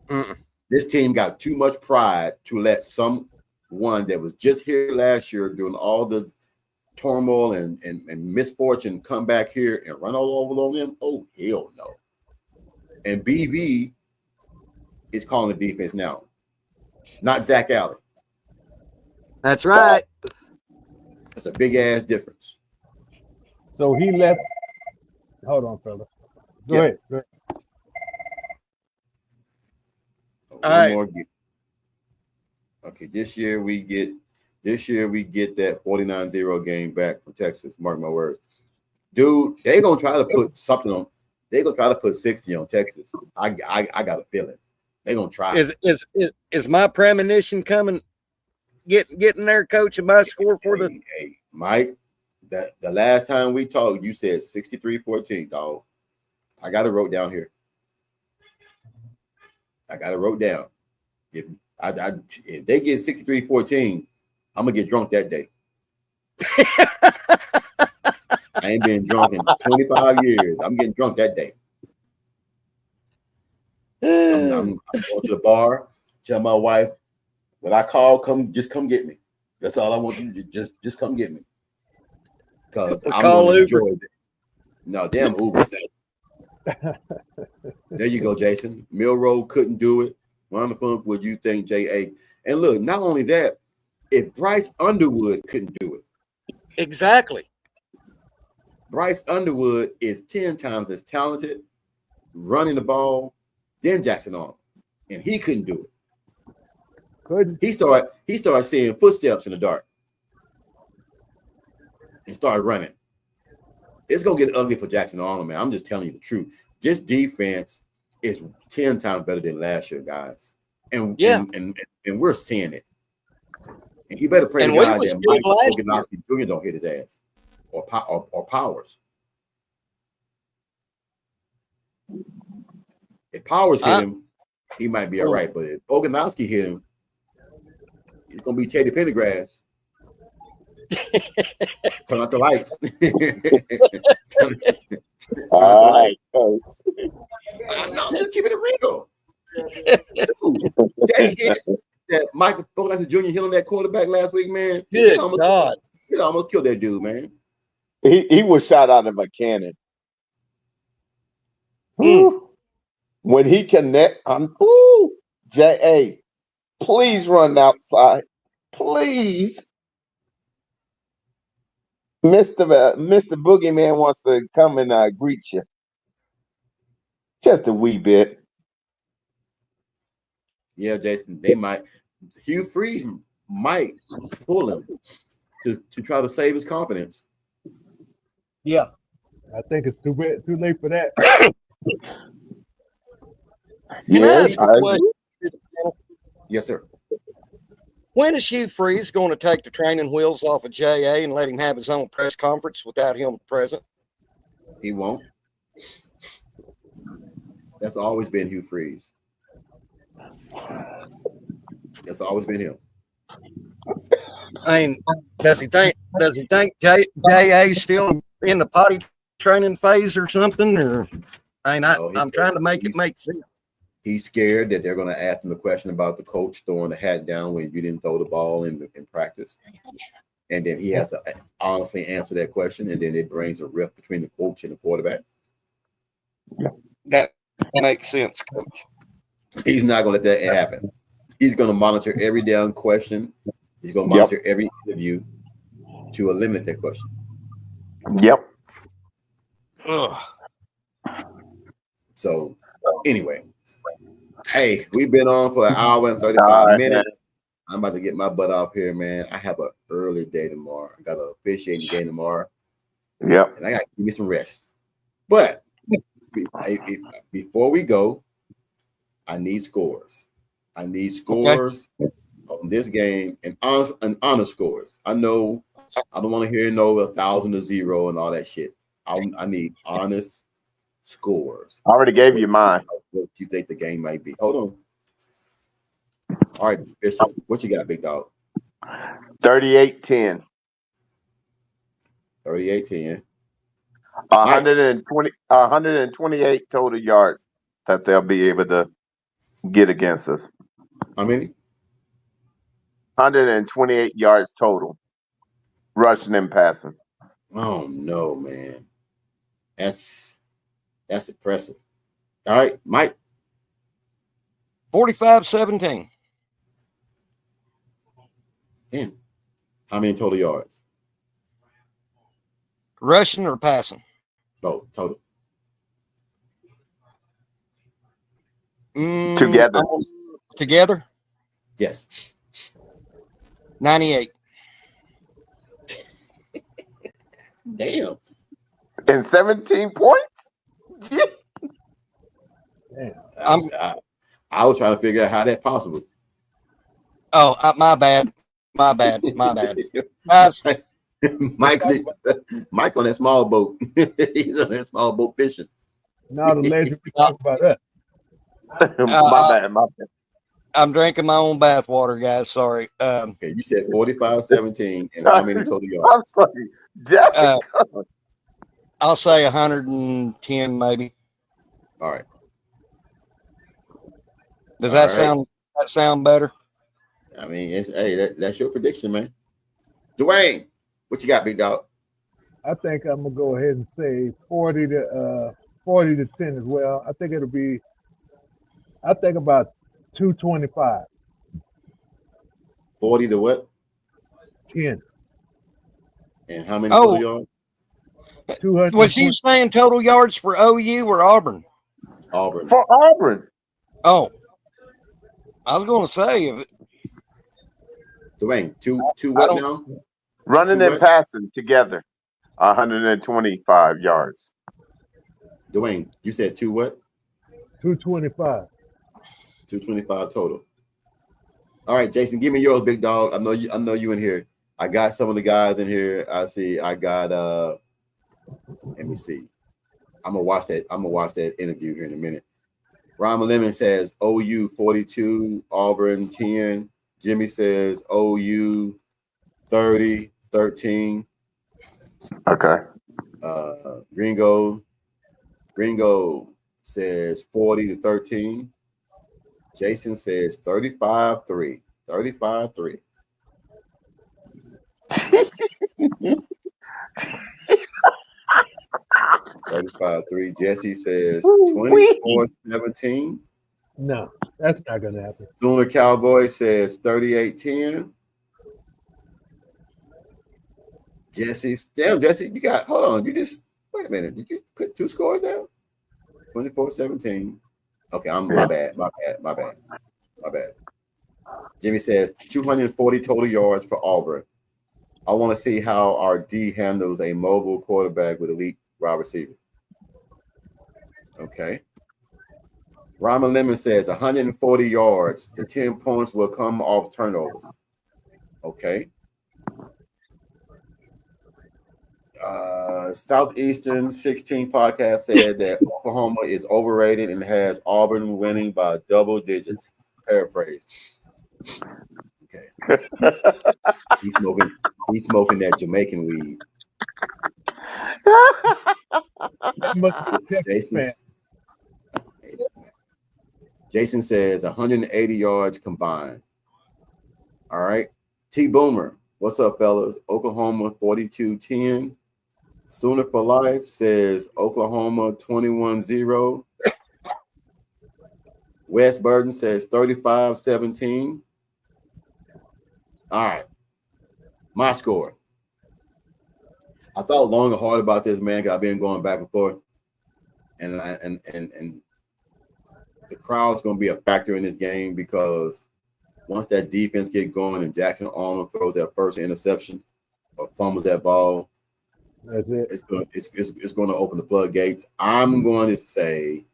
S6: Mm-mm.
S1: This team got too much pride to let someone that was just here last year doing all the turmoil and misfortune come back here and run all over on them. Oh, hell no. And BV is calling the defense now, not Zach Allen.
S6: That's right.
S1: That's a big ass difference.
S5: So he left. Hold on, fella. Go
S1: Yeah.
S5: ahead. Go ahead.
S1: One
S6: right.
S1: more game. Okay, this year we get that 49-0 game back from Texas. Mark my words. Dude, they're gonna try to put something on. They're gonna try to put 60 on Texas. I got a feeling. They're gonna try.
S6: Is my premonition coming getting there, Coach, and my score for the
S1: Hey, Mike, the last time we talked, you said 63-14, dog. I got it wrote down here. I got it wrote down. If they get 63-14, I'm gonna get drunk that day. I ain't been drunk in 25 years. I'm getting drunk that day. I'm going to the bar, tell my wife, when I call, come get me. That's all I want you to do. Just come get me. Because I'm
S6: call
S1: going to
S6: Uber.
S1: enjoy it. No, damn Uber. There you go, Jason. Milroe couldn't do it. Why the fuck would you think J.A.? And look, not only that, if Bryce Underwood couldn't do it.
S6: Exactly.
S1: Bryce Underwood is 10 times as talented running the ball than Jackson Arnold. And he couldn't do it.
S5: Couldn't.
S1: He started seeing footsteps in the dark and started running. It's gonna get ugly for Jackson Arnold, man. I'm just telling you the truth. This defense is 10 times better than last year, guys. And and we're seeing it. And he better pray to God that Mike Oganowski Jr. don't hit his ass or Powers. If Powers hit him, he might be all right. But if Oganowski hit him, it's gonna be Teddy Pendergrass. Turn out the lights.
S3: All right, Coach.
S1: I'm just keeping it real. Dude, that Michael Oganowski Jr. hit on that quarterback last week, man.
S6: Good God.
S1: He almost killed that dude, man.
S3: He was shot out of a cannon. Woo. When he connect, J.A., please run outside. Please. Mr. Boogeyman wants to come and greet you. Just a wee bit.
S1: Yeah, Jason, they might. Hugh Freeze might pull him to try to save his confidence.
S6: Yeah.
S5: I think it's too late for that.
S3: Yes,
S1: Yes, sir.
S6: When is Hugh Freeze going to take the training wheels off of J.A. and let him have his own press conference without him present?
S1: He won't. That's always been Hugh Freeze. That's always been him.
S6: I mean, does he think J.A.'s still in the potty training phase or something? Or I'm trying to make it make sense.
S1: He's scared that they're going to ask him a question about the coach throwing the hat down when you didn't throw the ball in practice. and then he has to honestly answer that question, and then it brings a rift between the coach and the quarterback.
S6: That makes sense, Coach.
S1: He's not going to let that happen. He's going to monitor every damn question. He's going to monitor every interview to eliminate that question.
S3: Yep.
S6: Ugh.
S1: So, anyway, hey, we've been on for an hour and 35 minutes. I'm about to get my butt off here, man. I have an early day tomorrow. I got an officiating game tomorrow.
S3: Yep.
S1: And I got to give me some rest. But before we go, I need scores. I need scores on this game and honest scores. I know I don't want to hear 1,000-0 and all that shit. I need honest scores.
S3: I already gave you mine.
S1: What you think the game might be? Hold on. All right, Bishop, what you got, big dog?
S3: 38-10.
S1: 38-10.
S3: 128 total yards that they'll be able to get against us.
S1: How many?
S3: 128 yards total, rushing and passing.
S1: Oh no, man. That's impressive. All right, Mike.
S6: 45-17.
S1: Damn. How many total yards?
S6: Rushing or passing?
S1: Both total.
S3: Together.
S6: Together?
S1: Yes.
S6: 98.
S1: Damn.
S3: And 17 points?
S1: I was trying to figure out how that's possible.
S6: Oh, my bad. My bad. Guys,
S1: Mike on that small boat. He's on that small boat fishing.
S5: Now the legend we talk about that.
S3: My bad.
S6: I'm drinking my own bath water, guys. Sorry.
S1: Okay, you said 45-17, and how many total yards?
S3: I'm sorry. Jessica.
S6: I'll say 110, maybe.
S1: All right.
S6: Does that sound better?
S1: I mean, that's your prediction, man. Dwayne, what you got, big dog?
S5: I think I'm gonna go ahead and say 40 to 10 as well. I think it'll be. I think about 225.
S1: 40 to what?
S5: 10.
S1: And how many total yards?
S5: 200.
S6: Was you saying total yards for OU or Auburn?
S1: Auburn.
S3: For Auburn.
S6: Oh, I was going to say,
S1: Dwayne, two what now?
S3: Running and passing together, 125 yards.
S1: Dwayne, you said two what?
S5: 225.
S1: 225 total. All right, Jason, give me yours, big dog. I know you in here. I got some of the guys in here. I see. I got let me see. I'm gonna watch that interview here in a minute. Rama Lemon says OU 42, Auburn 10. Jimmy says OU 30, 13.
S3: Okay.
S1: Gringo says 40 to 13. Jason says 35-3. 35-3. Jesse says 24-17.
S5: No, that's not gonna happen.
S1: Sooner Cowboy says 38-10. Jesse, you got, hold on. You just, wait a minute. Did you put two scores down? 24-17. Okay, my bad. Jimmy says 240 total yards for Auburn. I want to see how our D handles a mobile quarterback with elite wide receiver. Okay. Rama Lemon says 140 yards. The 10 points will come off turnovers. Okay. Southeastern 16 podcast said that Oklahoma is overrated and has Auburn winning by double digits. Paraphrase. Okay. He's smoking that Jamaican weed. Jason says 180 yards combined. All right. T Boomer What's up, fellas? Oklahoma 42-10. Sooner for Life says Oklahoma 21-0. Wes Burton says 35-17. All right. My score. I thought long and hard about this, man. 'Cause I've been going back and forth. And the crowd's going to be a factor in this game because once that defense get going and Jackson Arnold throws that first interception or fumbles that ball,
S5: That's it.
S1: it's going to open the floodgates. I'm going to say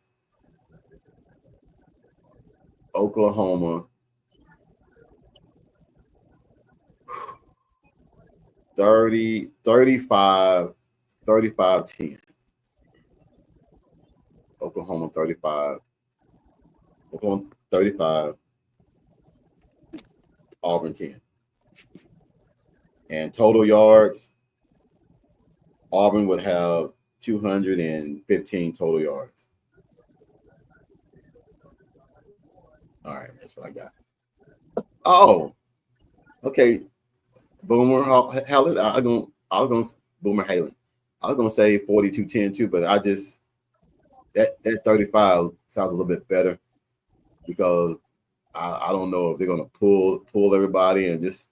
S1: Oklahoma 35-10. Oklahoma 35. Oklahoma 35. Auburn 10. And total yards, Auburn would have 215 total yards. All right, that's what I got. Oh, okay. Boomer Helen. I was gonna Boomer Halen. I was gonna say 42-10 too, but I just that 35 sounds a little bit better because I don't know if they're gonna pull everybody and just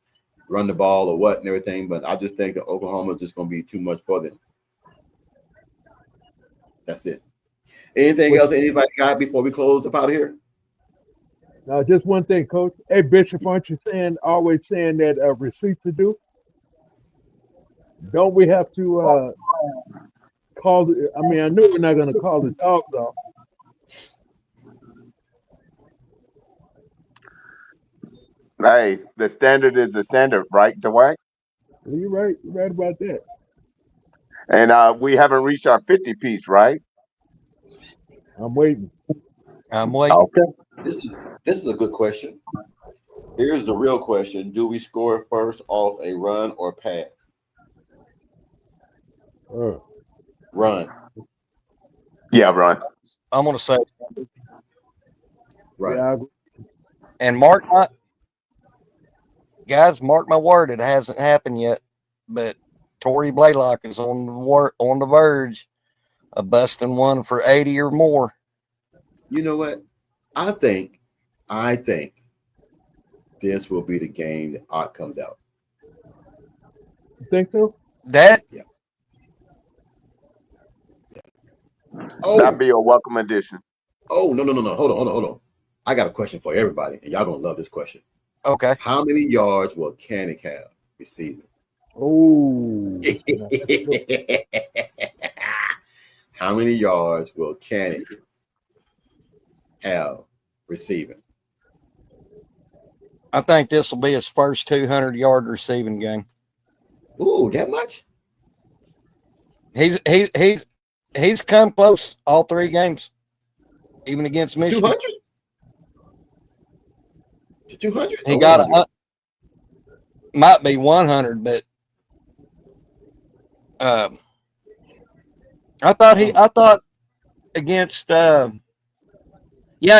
S1: run the ball or what and everything, but I just think that Oklahoma is just gonna be too much for them. That's it. Anything else anybody got before we close up out of here?
S5: Now, just one thing, Coach. Hey, Bishop, aren't you always saying that receipts are due? Don't we have to call? I mean, I know we're not going to call the dogs off.
S3: Hey, the standard is the standard, right, Dwight?
S5: You're right. You're right about that.
S3: And we haven't reached our 50 piece, right?
S5: I'm waiting.
S6: I'm waiting.
S3: Okay.
S1: This is a good question. Here's the real question: do we score first off a run or pass? Run.
S3: Yeah, Ron.
S6: I'm gonna say,
S1: Right.
S5: Yeah,
S6: and mark my word, it hasn't happened yet, but Tory Blaylock is on the verge of busting one for 80 or more.
S1: You know what? I think this will be the game that Ott comes out.
S5: you think so?
S6: That
S3: That'd be a welcome addition.
S1: Oh, no. Hold on. I got a question for everybody, and y'all gonna love this question.
S6: okay?
S1: How many yards will Kanik have receiving?
S5: Oh,
S1: How many yards will Kanik have receiving?
S6: I think this will be his first 200-yard receiving game.
S1: Ooh, that much?
S6: He's come close all three games, even against Michigan.
S1: 200? To 200?
S6: He got might be 100, but I thought against yeah,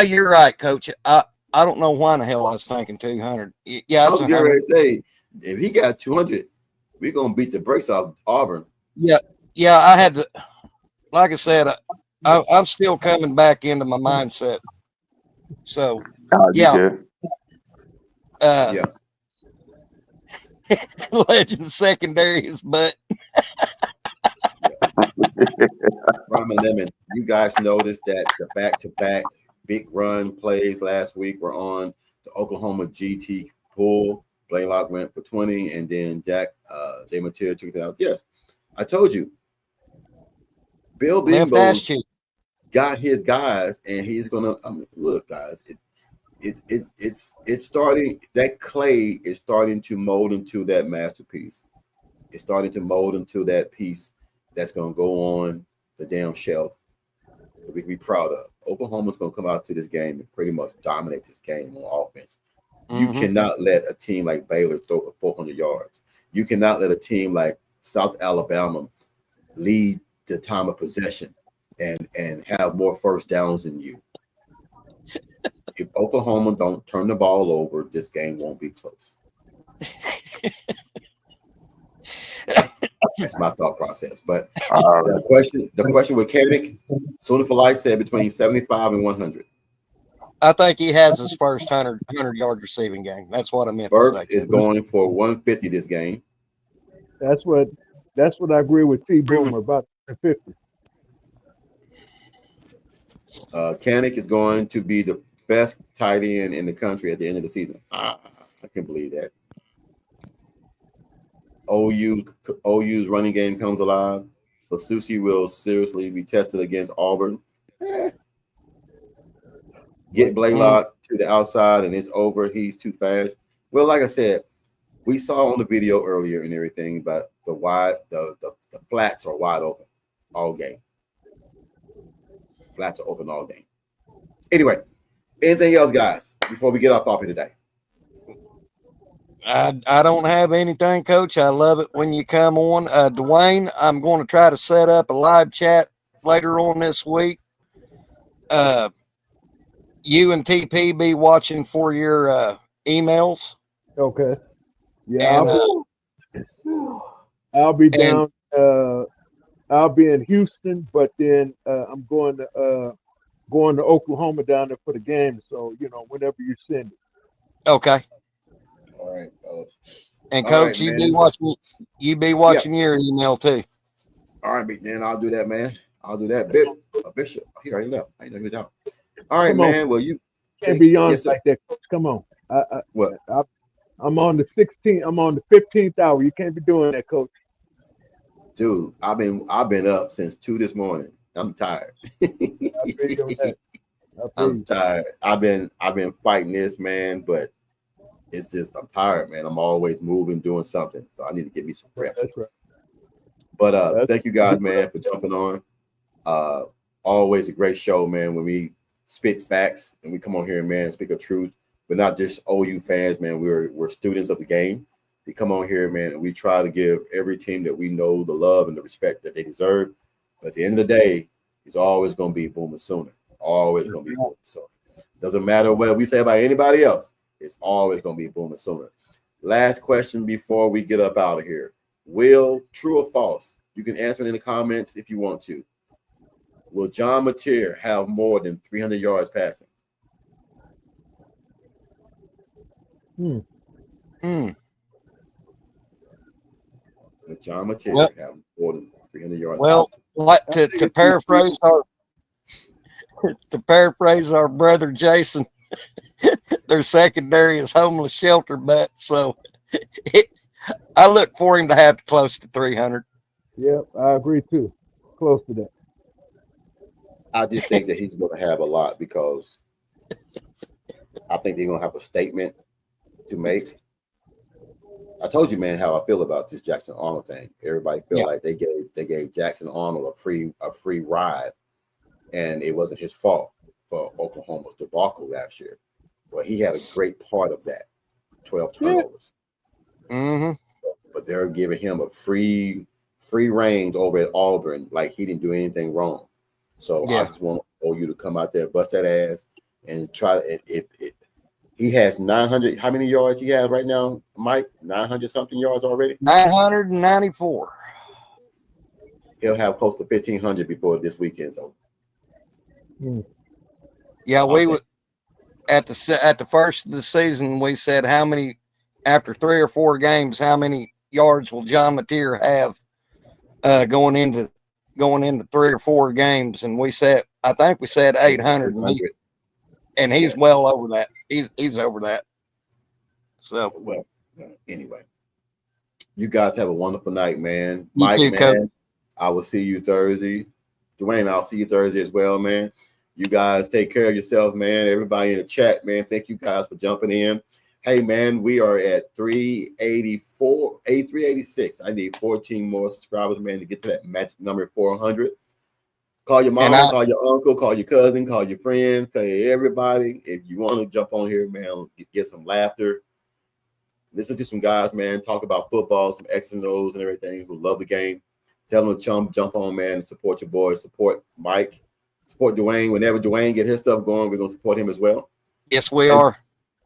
S6: you're right, Coach. I don't know why in the hell I was thinking 200. Yeah,
S1: I was getting ready to say, if he got 200, we're gonna beat the brakes off Auburn.
S6: Yeah, I had to. Like I said, I'm still coming back into my mindset. So yeah.
S1: Yeah.
S6: Legend secondary is but
S1: Ramen Lemon, you guys noticed that the back-to-back big run plays last week were on the Oklahoma GT pool. Blaylock went for 20, and then Jay Mateer took it out. Yes, I told you. Bill Bimbo got his guys, and he's gonna look, guys. It's starting. That clay is starting to mold into that masterpiece. It's starting to mold into that piece that's gonna go on the damn shelf that we can be proud of. Oklahoma's gonna come out to this game and pretty much dominate this game on offense. You cannot let a team like Baylor throw for 400 yards. You cannot let a team like South Alabama lead the time of possession and have more first downs than you. If Oklahoma don't turn the ball over, this game won't be close. That's my thought process. But
S3: All
S1: the
S3: right.
S1: question with Kanik, Sooner for Life said between 75 and 100.
S6: I think he has his first 100-yard receiving game. That's what I meant to
S1: Burks
S6: say.
S1: is going for 150 this game.
S5: That's what I agree with T Boomer about the 50.
S1: Kanik is going to be the best tight end in the country at the end of the season. I can't believe that. OU's running game comes alive. But Susie will seriously be tested against Auburn. Get Blaylock to the outside and it's over. He's too fast. Well, like I said, we saw on the video earlier and everything, but the flats are wide open all game. Flats are open all game. Anyway, anything else, guys, before we get off topic today?
S6: I don't have anything, Coach. I love it when you come on. Dwayne, I'm going to try to set up a live chat later on this week. You and TP be watching for your emails.
S5: Okay. Yeah,
S6: And,
S5: I'll be down. I'll be in Houston, but then I'm going to Oklahoma down there for the game. So whenever you send it.
S6: okay.
S1: All right, fellas.
S6: And
S1: All
S6: Coach,
S1: right,
S6: you be watching your email too.
S1: All right, big man. I'll do that, man. I'll do that. Bishop. He already left. I ain't know he was out. All right,
S5: Come on.
S1: man. Well, you
S5: Can't be honest
S1: yes, sir.
S5: like that, Coach. Come on.
S1: What?
S5: I'm on the 16th. I'm on the 15th hour. You can't be doing that, Coach.
S1: Dude, I've been up since 2 this morning. I'm tired.
S5: I feel you on that. I feel
S1: I'm
S5: you.
S1: tired. I've been fighting this, man, but it's just I'm tired, man. I'm always moving, doing something. So I need to get me some rest.
S5: That's right.
S1: But thank you guys, man, for jumping on. Always a great show, man, when we spit facts and we come on here, man, and speak of truth. We're not just OU fans, man. We're students of the game. We come on here, man, and we try to give every team that we know the love and the respect that they deserve. But at the end of the day, it's always going to be Boomer Sooner. Always going to be Boomer Sooner. Doesn't matter what we say about anybody else. It's always going to be Boomer Sooner. Last question before we get up out of here. Will, true or false? You can answer it in the comments if you want to. Will John Mateer have more than 300 yards passing? Will John Mateer have more than 300 yards passing?
S6: Like to paraphrase our brother Jason, their secondary is homeless shelter bet. So I look for him to have close to 300.
S5: Yep, I agree too. Close to that.
S1: I just think that he's going to have a lot because I think they're going to have a statement to make. I told you, man, how I feel about this Jackson Arnold thing. Everybody feel like they gave Jackson Arnold a free ride, and it wasn't his fault for Oklahoma's debacle last year. Well, he had a great part of that, 12 turnovers.
S6: Mm-hmm.
S1: But they're giving him a free reign over at Auburn, like he didn't do anything wrong. So I just want OU to come out there, bust that ass, and try to. He has 900. How many yards he has right now, Mike? 900 something yards already.
S6: 994.
S1: He'll have close to 1,500 before this weekend's over.
S6: Yeah, we would at the first of the season. We said how many after 3 or 4 games, how many yards will John Mateer have going into 3 or 4 games, and I think we said 800, and he's well over that. He's over that. So
S1: well, anyway, you guys have a wonderful night, man.
S6: You
S1: Mike,
S6: too,
S1: man,
S6: Coach.
S1: I will see you Thursday. Dwayne, I'll see you Thursday as well, man. You guys take care of yourself, man. Everybody in the chat, man. Thank you guys for jumping in. Hey, man, we are at 386. I need 14 more subscribers, man, to get to that magic number 400. Call your mom, call your uncle, call your cousin, call your friends, call everybody. If you want to jump on here, man, get some laughter. Listen to some guys, man, talk about football, some X and O's and everything who love the game. Tell them to jump on, man, and support your boys. Support Mike. Support Dwayne. Whenever Dwayne get his stuff going, we're going to support him as well.
S6: Yes, we are.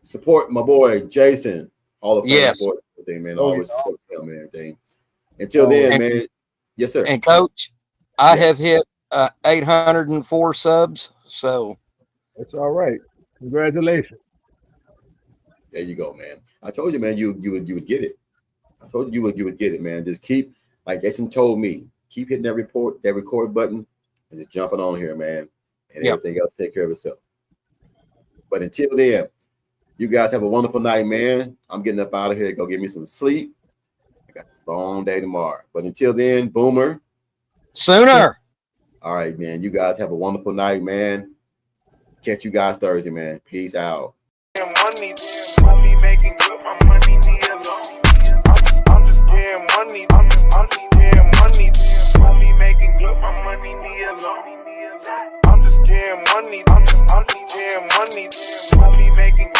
S1: Support my boy, Jason. All the
S6: yes.
S1: support everything, man. Always support him and everything. Until then,
S6: And-
S1: man. Yes, sir.
S6: And coach, I
S1: Yeah.
S6: have hit 804 subs. So
S5: That's all right. Congratulations.
S1: There you go, man. I told you, man, you would get it. I told you you would get it, man. Just keep, like Jason told me, keep hitting that record button, and just jumping on here, man. And
S6: Yep.
S1: everything else take care of itself. But until then, you guys have a wonderful night, man. I'm getting up out of here. Go get me some sleep. I got a long day tomorrow. But until then, Boomer.
S6: sooner.
S1: All right, man. You guys have a wonderful night, man. Catch you guys Thursday, man. Peace out.
S7: Money making good, my money need a loan. I'm just getting money. I'm just getting money. Money making good, my money need a loan. I'm just getting money. I'm just getting money. Money making